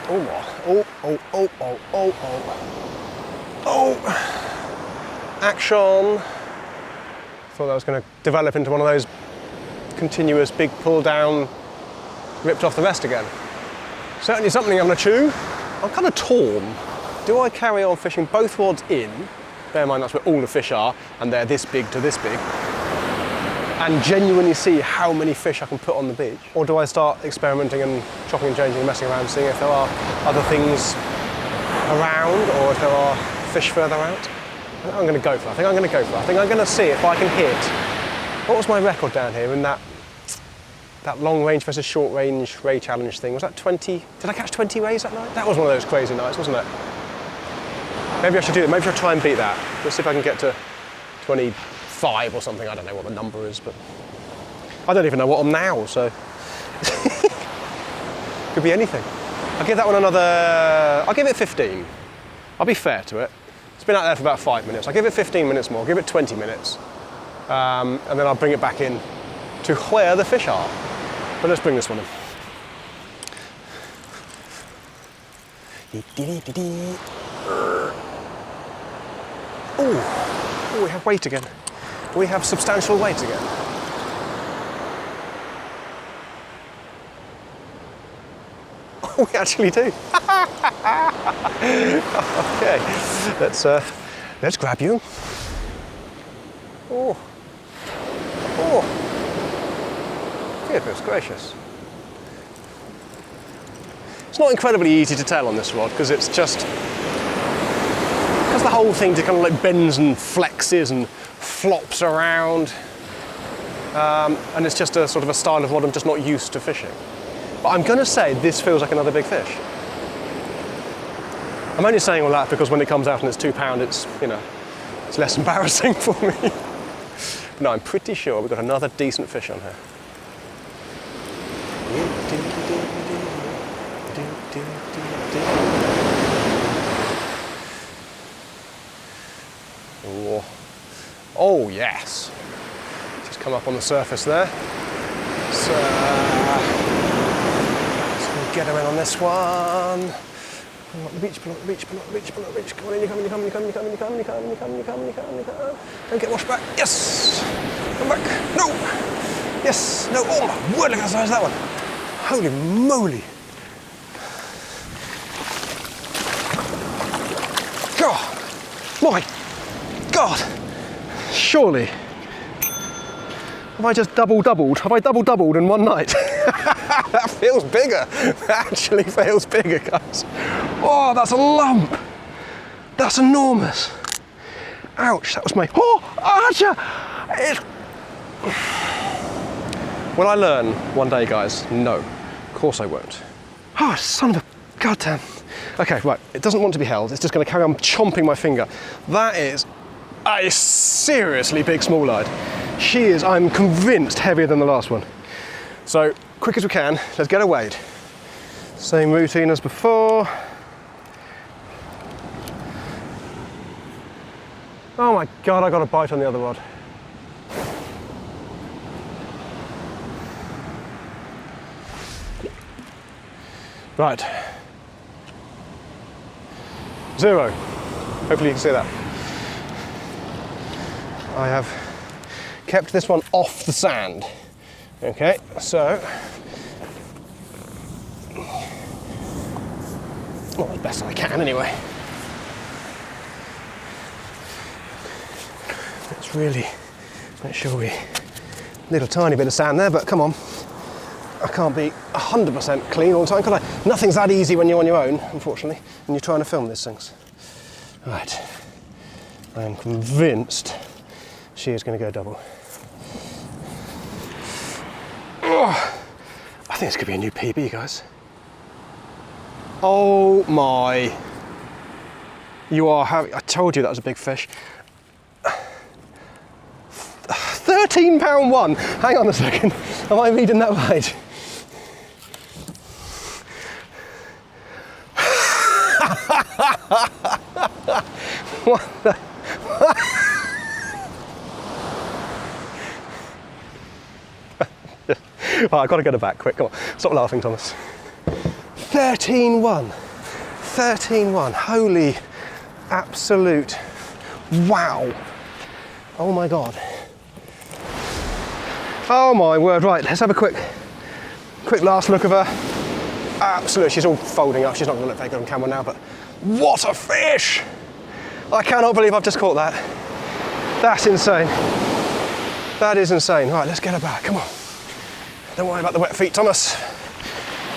oh, oh, oh, oh, oh, oh, oh. Oh, action. Thought that was going to develop into one of those continuous big pull down, ripped off the rest again. Certainly something I'm going to chew. I'm kind of torn. Do I carry on fishing both rods in? Bear in mind that's where all the fish are, and they're this big to this big, and genuinely see how many fish I can put on the beach? Or do I start experimenting and chopping and changing and messing around, seeing if there are other things around, or if there are fish further out? I think I'm going to go for it. I think I'm going to go for it. I think I'm going to see if I can hit. What was my record down here in that long range versus short range ray challenge thing? Was that 20? Did I catch 20 rays that night? That was one of those crazy nights, wasn't it? Maybe I should do it. Maybe I should try and beat that. Let's see if I can get to 25 or something. I don't know what the number is, but I don't even know what I'm now, so could be anything. I'll give that one another. I'll give it 15. I'll be fair to it. It's been out there for about 5 minutes. I'll give it 15 minutes more. I'll give it 20 minutes, and then I'll bring it back in to where the fish are. But let's bring this one in. Oh, we have weight again. We have substantial weight again. Oh, we actually do. Okay, let's grab you. Oh, oh, goodness gracious. It's not incredibly easy to tell on this rod because it's just, because the whole thing just kind of like bends and flexes and flops around, and it's just a sort of a style of rod I'm just not used to fishing. But I'm going to say this feels like another big fish. I'm only saying all that because when it comes out and it's £2, it's, it's less embarrassing for me. But no, I'm pretty sure we've got another decent fish on here. Oh, oh yes. Just come up on the surface there. So get her in on this one. Pull up the beach, pull up the beach, pull up the beach, pull up the beach. Come on in, you come, you come, you come, you come, you come, you come, you come, you come, you come, you come. Don't get washed back. Yes! Come back. No! Yes! No! Oh my word, look how size that one. Holy moly. God! My God! Surely. Have I just doubled? Have I doubled in one night? That feels bigger. That actually feels bigger, guys. Oh, that's a lump. That's enormous. Ouch, that was my... Oh, Archer! Will I learn one day, guys? No. Of course I won't. Oh, son of a goddamn. Okay, right, it doesn't want to be held. It's just going to carry on chomping my finger. That is a seriously big small-eyed. She is, I'm convinced, heavier than the last one. So, quick as we can, let's get her weighed. Same routine as before. Oh my God, I got a bite on the other rod. Right. 0. Hopefully you can see that. I have kept this one off the sand. Okay, so, well, as best I can anyway. Let's really make sure we, little tiny bit of sand there, but come on. I can't be 100% clean all the time, can I? Nothing's that easy when you're on your own, unfortunately, and you're trying to film these things. Right, I am convinced she is going to go double. Oh, I think this could be a new PB, guys. Oh my. You are having, I told you that was a big fish. £13 one. Hang on a second. Am I reading that right? What the? Right, I've got to get her back, quick, come on. Stop laughing, Thomas. 13-1. 13-1. Holy absolute wow. Oh my God. Oh my word, right, let's have a quick last look of her. Absolutely, she's all folding up. She's not going to look very good on camera now, but what a fish! I cannot believe I've just caught that. That's insane. That is insane. Right, let's get her back, come on. Don't worry about the wet feet, Thomas.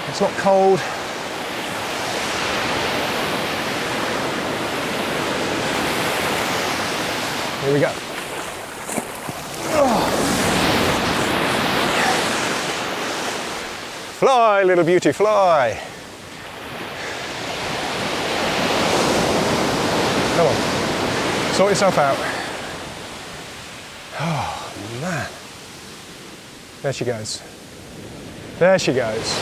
It's not cold. Here we go. Oh. Fly, little beauty, fly. Come on, sort yourself out. Oh, man. There she goes. There she goes.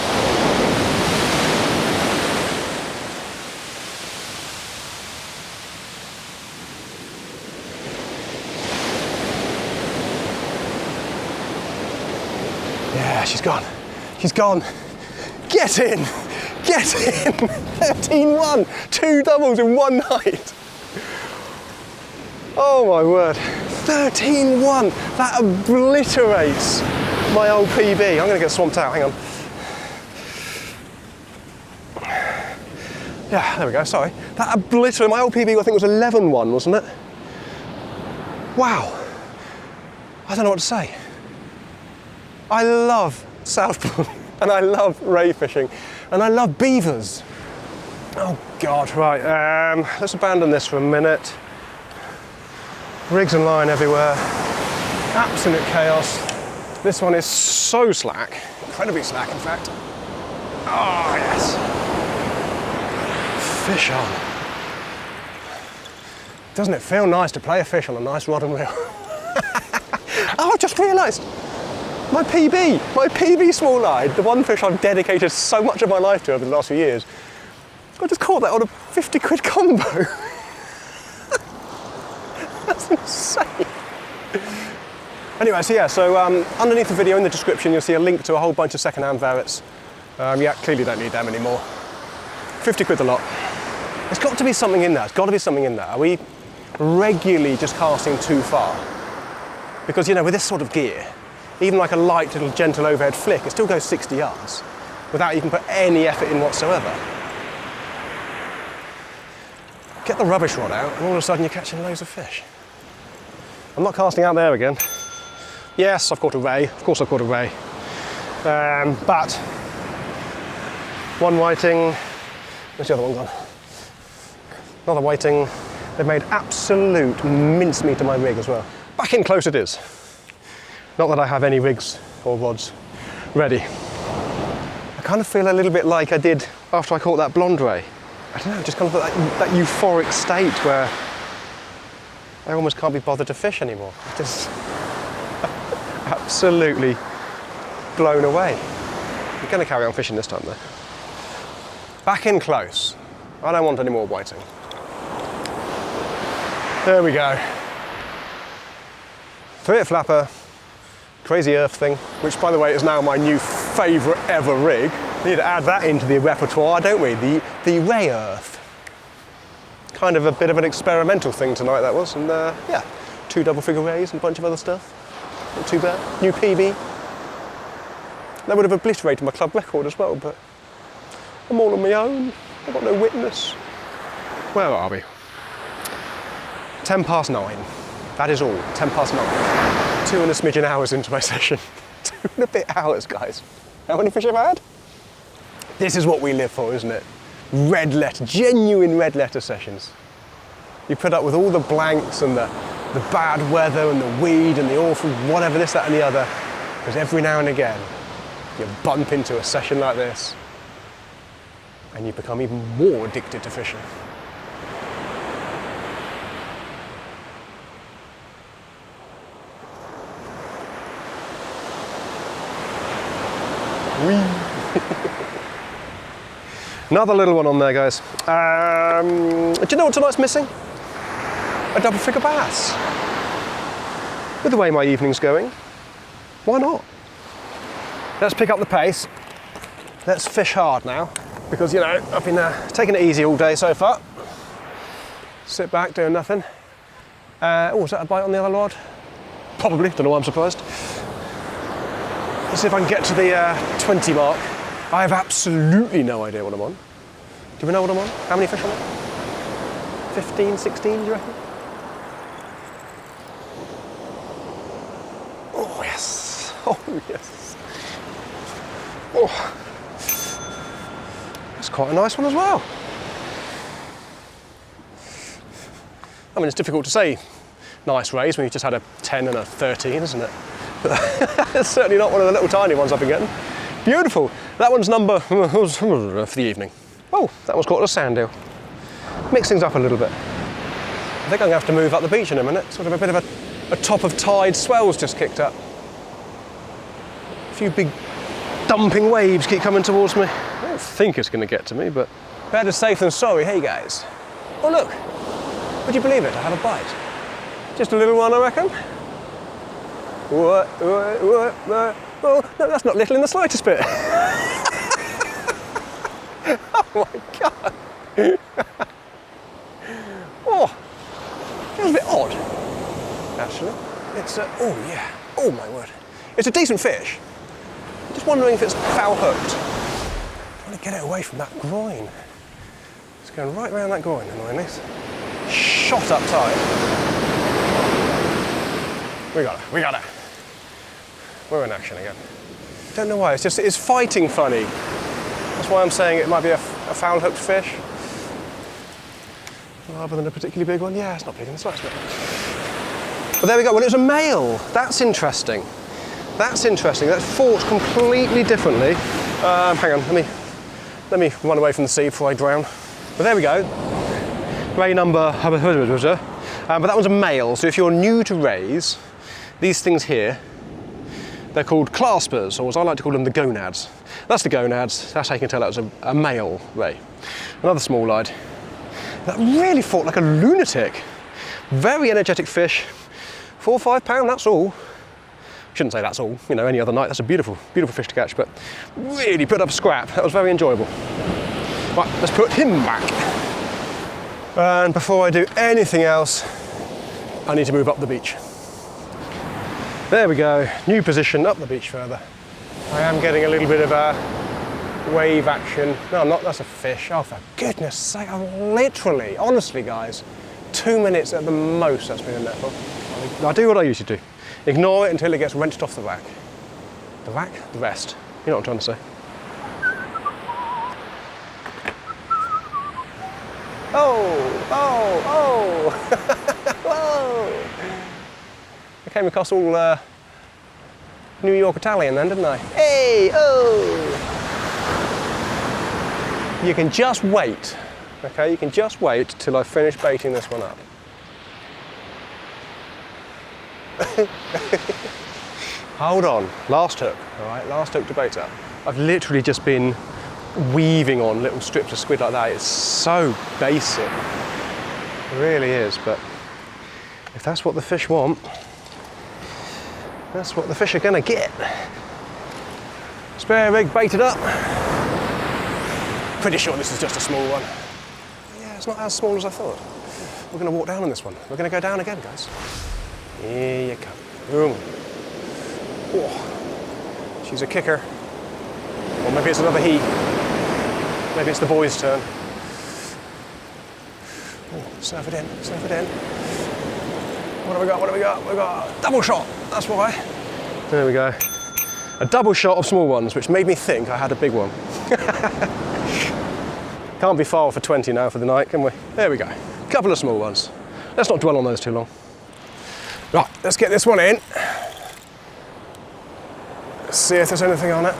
Yeah, she's gone. She's gone. Get in! Get in! 13-1! 2 doubles in one night. Oh my word. 13-1! That obliterates my old PB. I'm going to get swamped out, hang on. Yeah, there we go, sorry. That obliterated my old PB, I think was 11-1, wasn't it? Wow. I don't know what to say. I love Southbourne, and I love ray fishing, and I love beavers. Oh God, right, let's abandon this for a minute. Rigs and line everywhere. Absolute chaos. This one is so slack, incredibly slack in fact. Oh yes. Fish on. Doesn't it feel nice to play a fish on a nice rod and reel? Oh, I just realised. My PB small-eyed, the one fish I've dedicated so much of my life to over the last few years. I just caught that on a 50 quid combo. That's It's insane. Anyway, so underneath the video in the description, you'll see a link to a whole bunch of second-hand Verets. Yeah, clearly don't need them anymore. 50 quid a lot. There's got to be something in there. There's got to be something in there. Are we regularly just casting too far? Because, you know, with this sort of gear, even like a light little gentle overhead flick, it still goes 60 yards without even put any effort in whatsoever. Get the rubbish rod out and all of a sudden you're catching loads of fish. I'm not casting out there again. Yes, I've caught a ray. Of course I've caught a ray. But one whiting. Where's the other one gone? Another whiting. They've made absolute mincemeat of my rig as well. Back in close it is. Not that I have any rigs or rods ready. I kind of feel a little bit like I did after I caught that blonde ray. I don't know, just kind of that euphoric state where I almost can't be bothered to fish anymore. Just absolutely blown away. I'm going to carry on fishing this time though. Back in close. I don't want any more whiting. There we go. 3-8 flapper, crazy earth thing, which by the way is now my new favourite ever rig. We need to add that into the repertoire, don't we? The ray earth. Kind of a bit of an experimental thing tonight that was, and yeah, 2 double figure rays and a bunch of other stuff. Not too bad. New PB. That would have obliterated my club record as well, but I'm all on my own. I've got no witness. Where are we? 9 That is all. 9. 2 and a smidgen hours into my session. 2 and a bit hours, guys. How many fish have I had? This is what we live for, isn't it? Red letter, genuine red letter sessions. You put up with all the blanks and the bad weather and the weed and the awful whatever, this, that and the other, because every now and again you bump into a session like this and you become even more addicted to fishing. Another little one on there, guys. Do you know what tonight's missing? A double figure bass. With the way my evening's going, why not? Let's pick up the pace. Let's fish hard now, because you know I've been taking it easy all day so far. Sit back, doing nothing. Oh, is that a bite on the other rod? Probably. Don't know why I'm surprised. Let's see if I can get to the 20 mark. I have absolutely no idea what I'm on. Do we know what I'm on? How many fish am I on? 15, 16, do you reckon? Oh, yes. Oh, yes. Oh. That's quite a nice one as well. I mean, it's difficult to say nice rays when you've just had a 10 and a 13, isn't it? It's certainly not one of the little tiny ones I've been getting. Beautiful. That one's number for the evening. Oh, that one's caught a sand eel. Mix things up a little bit. I think I'm going to have to move up the beach in a minute. Sort of a bit of a top of tide swell's just kicked up. A few big dumping waves keep coming towards me. I don't think it's going to get to me, but better safe than sorry. Hey guys. Oh look, would you believe it? I had a bite. Just a little one, I reckon. What? Oh, no, that's not little in the slightest bit. Oh my God. Oh, feels a bit odd, actually. It's oh yeah, oh my word. It's a decent fish. I'm just wondering if it's foul hooked. Trying to get it away from that groin. It's going right around that groin, annoyingly. Shot up tight. We got it. We're in action again. Don't know why, it's fighting funny. That's why I'm saying it might be a foul hooked fish. Rather than a particularly big one. Yeah, it's not big in the slightest bit. But there we go, well it was a male. That's interesting. That's interesting, that's fought completely differently. Hang on, let me run away from the sea before I drown. But there we go. Ray number, but that one's a male, so if you're new to rays, these things here, they're called claspers, or as I like to call them, the gonads. That's the gonads, that's how you can tell that was a male ray. Another small eyed. That really fought like a lunatic. Very energetic fish. 4 or 5 pound, that's all. Shouldn't say that's all, you know, any other night, that's a beautiful, beautiful fish to catch, but really put up a scrap. That was very enjoyable. Right, let's put him back. And before I do anything else, I need to move up the beach. There we go, new position, up the beach further. I am getting a little bit of a wave action. No, I'm not, that's a fish. Oh, for goodness sake, I'm literally, honestly guys, 2 minutes at the most that's been in there for. I do what I usually do. Ignore it until it gets wrenched off the rack. The rack? The rest. You know what I'm trying to say. Oh! Whoa! I came across all New York Italian then, didn't I? Hey! Oh! You can just wait. Okay, you can just wait till I finish baiting this one up. Hold on, last hook, all right, last hook to bait up. I've literally just been weaving on little strips of squid like that. It's so basic, it really is, but if that's what the fish want, that's what the fish are gonna get. Spare rig baited up. Pretty sure this is just a small one. Yeah, it's not as small as I thought. We're gonna walk down on this one. We're gonna go down again, guys. Here you go. Boom. Oh, she's a kicker. Or maybe it's another he. Maybe it's the boy's turn. Oh, surf it in, surf it in. What have we got, what have we got? We've got a double shot, that's why. There we go. A double shot of small ones, which made me think I had a big one. Can't be far for 20 now for the night, can we? There we go. Couple of small ones. Let's not dwell on those too long. Right, let's get this one in. Let's see if there's anything on it.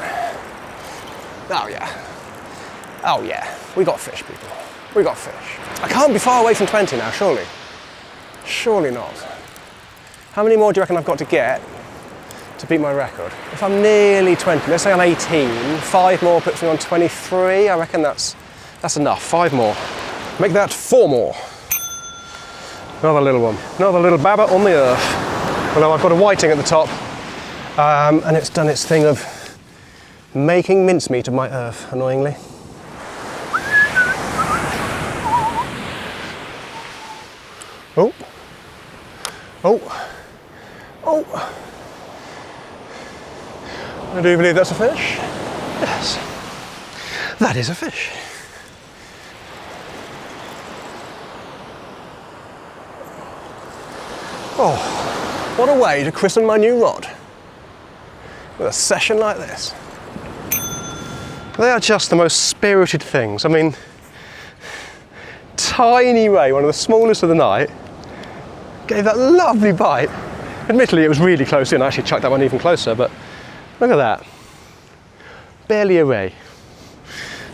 Oh yeah. Oh yeah. We got fish, people. We got fish. I can't be far away from 20 now, surely. Surely not. How many more do you reckon I've got to get to beat my record? If I'm nearly 20, let's say I'm 18, 5 more puts me on 23. I reckon that's enough. 5 more. Make that 4 more. Another little one. Another little babber on the earth. Although I've got a whiting at the top, and it's done its thing of making mincemeat of my earth, annoyingly. Oh. Oh. Oh. I do believe that's a fish. Yes. That is a fish. Oh, what a way to christen my new rod with a session like this. They are just the most spirited things. I mean, tiny ray, one of the smallest of the night, gave that lovely bite. Admittedly, it was really close in. I actually chucked that one even closer, but look at that. Barely a ray.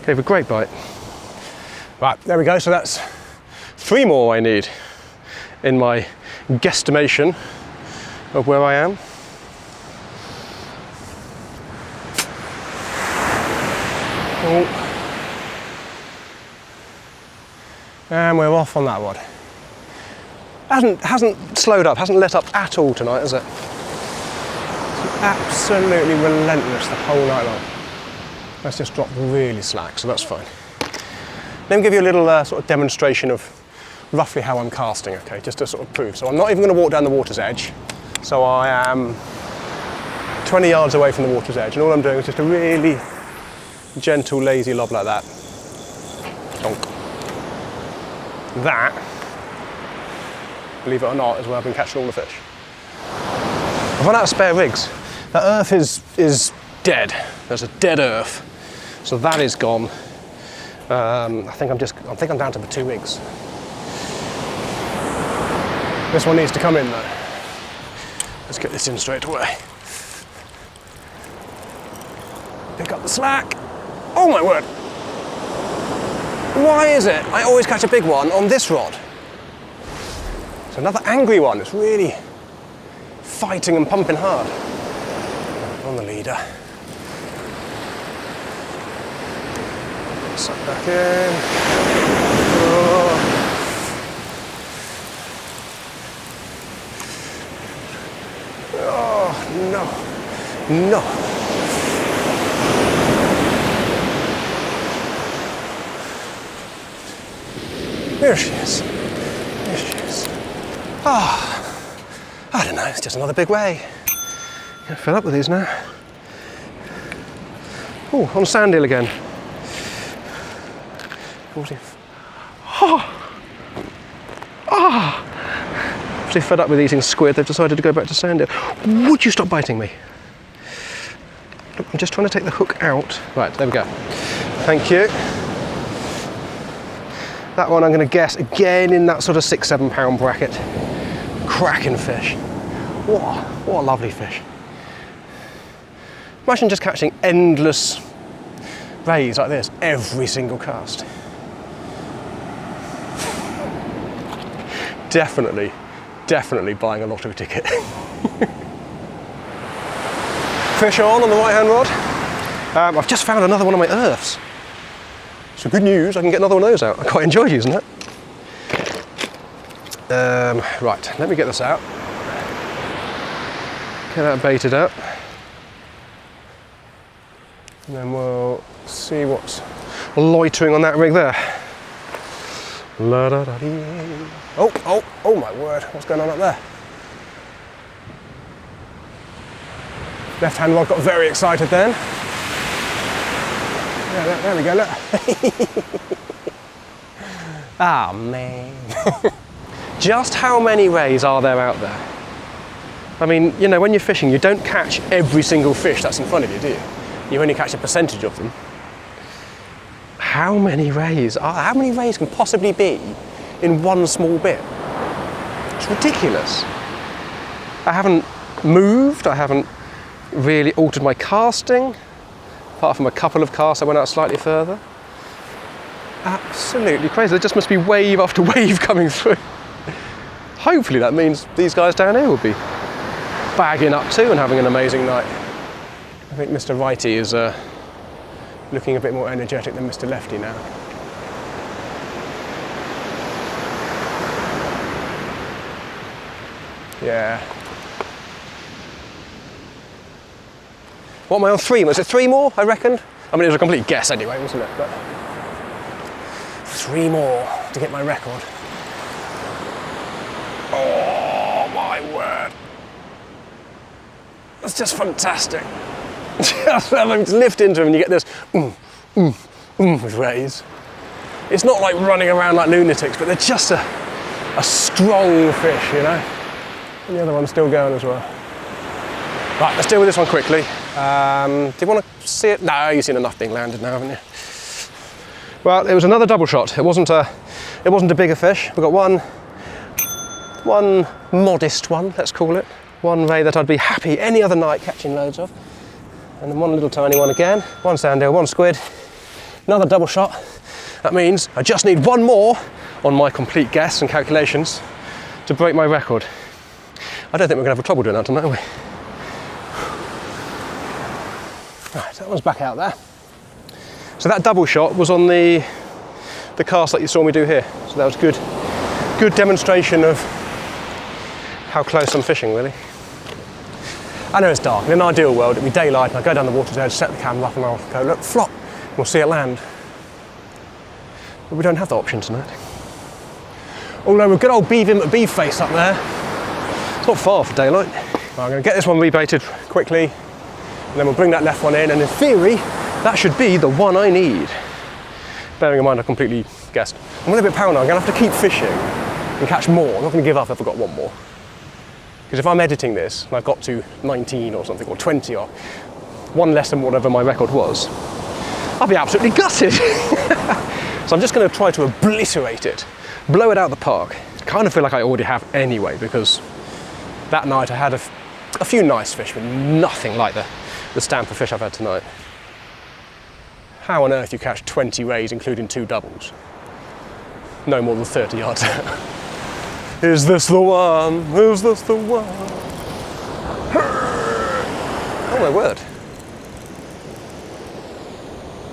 Gave a great bite. Right, there we go. So that's 3 more I need in my guesstimation of where I am. Oh. And we're off on that rod. Hasn't slowed up, hasn't let up at all tonight, has it? It's absolutely relentless the whole night long. Let's just drop really slack, so that's fine. Let me give you a little sort of demonstration of roughly how I'm casting, okay, just to sort of prove. So I'm not even going to walk down the water's edge. So I am 20 yards away from the water's edge, and all I'm doing is just a really gentle, lazy lob like that. Donk. That, believe it or not, is where I've been catching all the fish. I've run out of spare rigs. That earth is dead. There's a dead earth. So that is gone. I think I'm down to the 2 rigs. This one needs to come in though. Let's get this in straight away. Pick up the slack. Oh my word! Why is it I always catch a big one on this rod? It's another angry one. It's really fighting and pumping hard. On the leader. Suck back in. Oh. no, no. There she is. There she is. Ah, I don't know, it's just another big ray. Gonna fill up with these now. Oh, on sand hill again. Oh. Oh. Actually fed up with eating squid, they've decided to go back to sand hill. Would you stop biting me? Look, I'm just trying to take the hook out. Right, there we go. Thank you. That one I'm going to guess again in that sort of £6–7 pound bracket. Cracking fish. What a lovely fish. Imagine just catching endless rays like this every single cast. Definitely buying a lottery ticket. Fish on the right hand rod. I've just found another one of my earths. So good news, I can get another one of those out. I quite enjoy using that. Right, let me get this out. Get that baited up. And then we'll see what's loitering on that rig there. Oh my word, what's going on up there? Left hand rod got very excited then. Yeah, there we go, look. Ah, man. Just how many rays are there out there? I mean, you know, when you're fishing, you don't catch every single fish that's in front of you, do you? You only catch a percentage of them. How many rays can possibly be in one small bit? It's ridiculous. I haven't moved, I haven't really altered my casting, apart from a couple of casts I went out slightly further. Absolutely crazy. There just must be wave after wave coming through. Hopefully that means these guys down here will be bagging up too and having an amazing night. I think Mr. Righty is looking a bit more energetic than Mr. Lefty now. Yeah. What am I on, 3? Was it 3 more, I reckoned? I mean, it was a complete guess anyway, wasn't it? But 3 more to get my record. Oh my word. That's just fantastic. Just having to lift into them and you get this with rays. It's not like running around like lunatics, but they're just a strong fish, you know? And the other one's still going as well. Right, let's deal with this one quickly. Do you want to see it? No, you've seen enough being landed now, haven't you? Well, it was another double shot. It wasn't a bigger fish. We got one modest one, let's call it. One ray that I'd be happy any other night catching loads of. And then one little tiny one again. One sand eel, one squid. Another double shot. That means I just need one more on my complete guess and calculations to break my record. I don't think we're going to have trouble doing that tonight, are we? Right, that one's back out there. So that double shot was on the cast that you saw me do here. So that was good demonstration of how close I'm fishing, really. I know it's dark. In an ideal world, it'd be daylight and I'd go down the water's edge, set the camera up and I'll go, look, flop, we'll see it land. But we don't have that option tonight. Although with good old beef face up there, it's not far for daylight. Right, I'm going to get this one rebaited quickly and then we'll bring that left one in and in theory, that should be the one I need. Bearing in mind I completely guessed. I'm a little bit paranoid, I'm going to have to keep fishing and catch more. I'm not going to give up if I've got one more. Because if I'm editing this and I've got to 19 or something, or 20 or one less than whatever my record was, I'll be absolutely gutted. So I'm just going to try to obliterate it, blow it out the park. I kind of feel like I already have anyway, because that night I had a few nice fish, but nothing like the stamp of fish I've had tonight. How on earth you catch 20 rays, including 2 doubles? No more than 30 yards out. Is this the one? Is this the one? Oh my word.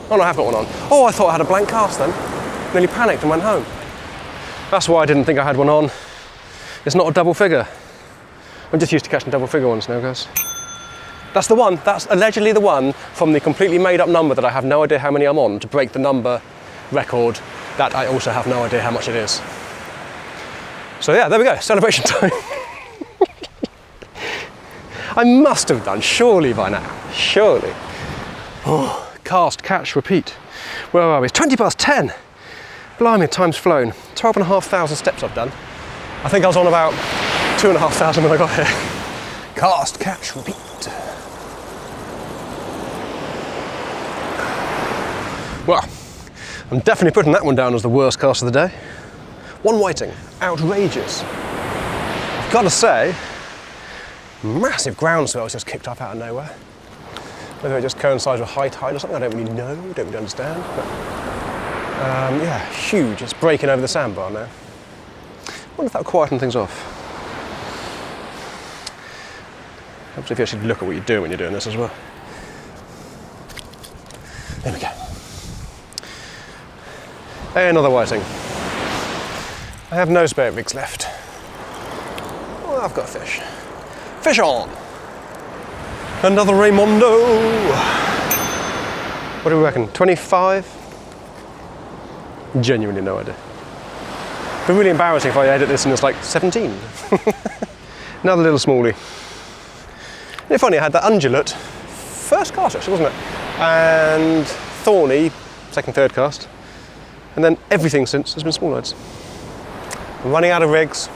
Oh no, I have got one on. Oh, I thought I had a blank cast then. Nearly panicked and went home. That's why I didn't think I had one on. It's not a double figure. I'm just used to catching double figure ones now, guys. That's the one. That's allegedly the one from the completely made up number that I have no idea how many I'm on to break the number record that I also have no idea how much it is. So yeah, there we go, celebration time. I must have done, surely by now, surely. Oh, cast, catch, repeat. Where are we? It's 20 past 10. Blimey, time's flown. 12,500 steps I've done. I think I was on about 2,500 when I got here. Cast, catch, repeat. Well, I'm definitely putting that one down as the worst cast of the day. One whiting, outrageous. I've got to say, massive groundswell just kicked up out of nowhere. Whether it just coincides with high tide or something, I don't really know, don't really understand. But, yeah, huge. It's breaking over the sandbar now. I wonder if that'll quieten things off. Helps if you actually look at what you're doing when you're doing this as well. There we go. Another whiting. I have no spare rigs left. Well, I've got a fish. Fish on! Another Raimondo! What do we reckon? 25? Genuinely no idea. It'd be really embarrassing if I edit this and it's like 17. Another little smallie. And it's funny, I had that undulate, first cast actually, wasn't it? And thorny, second, third cast. And then everything since has been smallheads. I'm running out of rigs.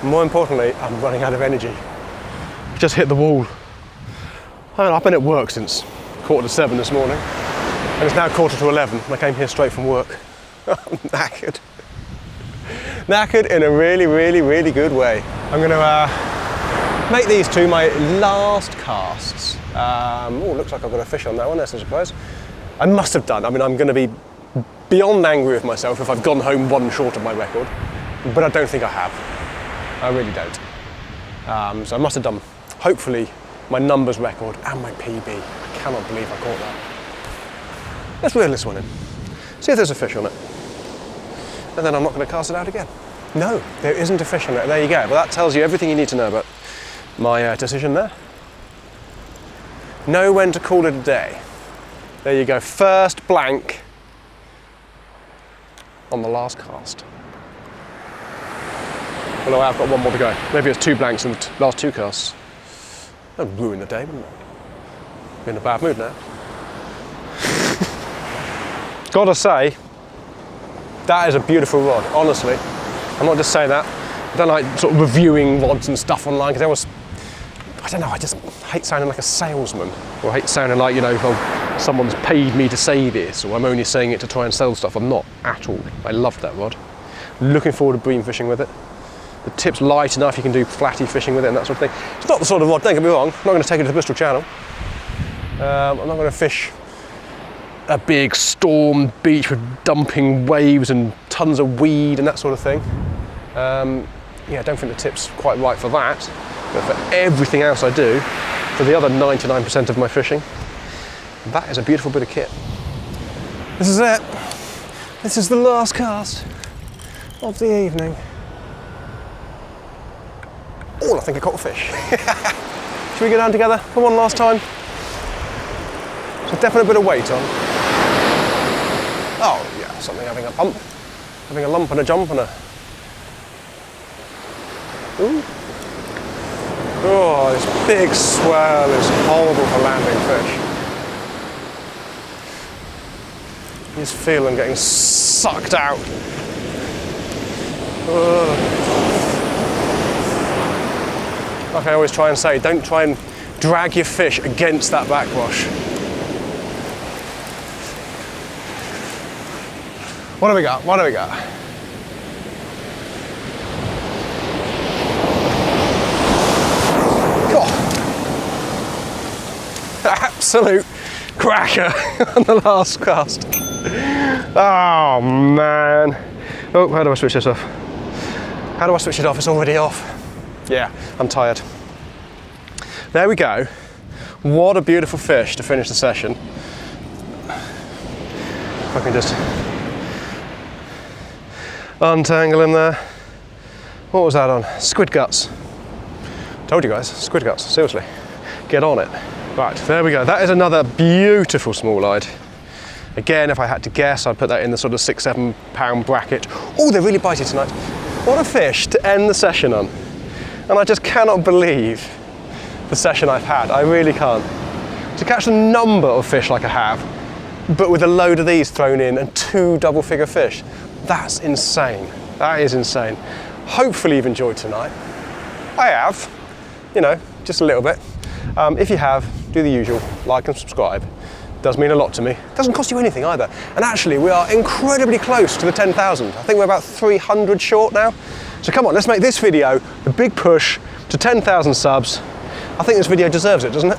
More importantly, I'm running out of energy. Just hit the wall. I've been at work since 7:15 this morning, and it's now 11:15, and I came here straight from work. I'm knackered. Knackered in a really, really, really good way. I'm going to make these two my last casts. Oh, looks like I've got a fish on that one, that's a surprise. I must have done. I mean, I'm going to be beyond angry with myself if I've gone home one short of my record, but I don't think I have. I really don't. So I must have done, hopefully, my numbers record and my PB. I cannot believe I caught that. Let's reel this one in. See if there's a fish on it. And then I'm not going to cast it out again. No, there isn't a fish on it. There you go. Well, that tells you everything you need to know about my decision there. Know when to call it a day. There you go. First blank on the last cast. Although I've got one more to go. Maybe it's 2 blanks in the last 2 casts. That'd ruin the day, wouldn't it? I'm in a bad mood now. Gotta say, that is a beautiful rod, honestly. I'm not just saying that. I don't like sort of reviewing rods and stuff online because they always, I don't know, I just hate sounding like a salesman. Or I hate sounding like, you know, well, someone's paid me to say this, or I'm only saying it to try and sell stuff. I'm not at all. I love that rod. Looking forward to bream fishing with it. The tip's light enough, you can do flatty fishing with it and that sort of thing. It's not the sort of rod, don't get me wrong, I'm not going to take it to the Bristol Channel. I'm not going to fish a big storm beach with dumping waves and tons of weed and that sort of thing. Yeah, I don't think the tip's quite right for that. But for everything else I do, for the other 99% of my fishing, that is a beautiful bit of kit. This is it. This is the last cast of the evening. Oh, I think I caught a fish. Should we go down together for one last time? So definitely a bit of weight on. Oh yeah, something having a pump. Having a lump and a jump and a... Ooh. Oh, this big swell is horrible for landing fish. You just feel them getting sucked out. Like I always try and say, don't try and drag your fish against that backwash. What do we got? What do we got? God. Absolute cracker on the last cast. Oh man. Oh, how do I switch this off? How do I switch it off? It's already off. Yeah, I'm tired. There we go. What a beautiful fish to finish the session. If I can just untangle him there. What was that on? Squid guts. Told you guys, squid guts, seriously. get on it. Right, there we go. That is another beautiful smalleye. Again, if I had to guess, I'd put that in the sort of £6–7 bracket. Oh, they're really bitey tonight. What a fish to end the session on. And I just cannot believe the session I've had. I really can't. To catch the number of fish like I have, but with a load of these thrown in and 2 double-figure fish, that's insane. That is insane. Hopefully you've enjoyed tonight. I have, you know, just a little bit. If you have, do the usual, like and subscribe. Does mean a lot to me. Doesn't cost you anything either. And actually, we are incredibly close to the 10,000. I think we're about 300 short now. So come on, let's make this video the big push to 10,000 subs. I think this video deserves it, doesn't it?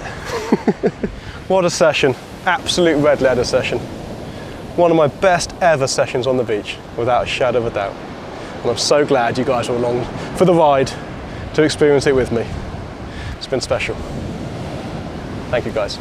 What a session. Absolute red letter session. One of my best ever sessions on the beach, without a shadow of a doubt. And I'm so glad you guys were along for the ride to experience it with me. It's been special. Thank you guys.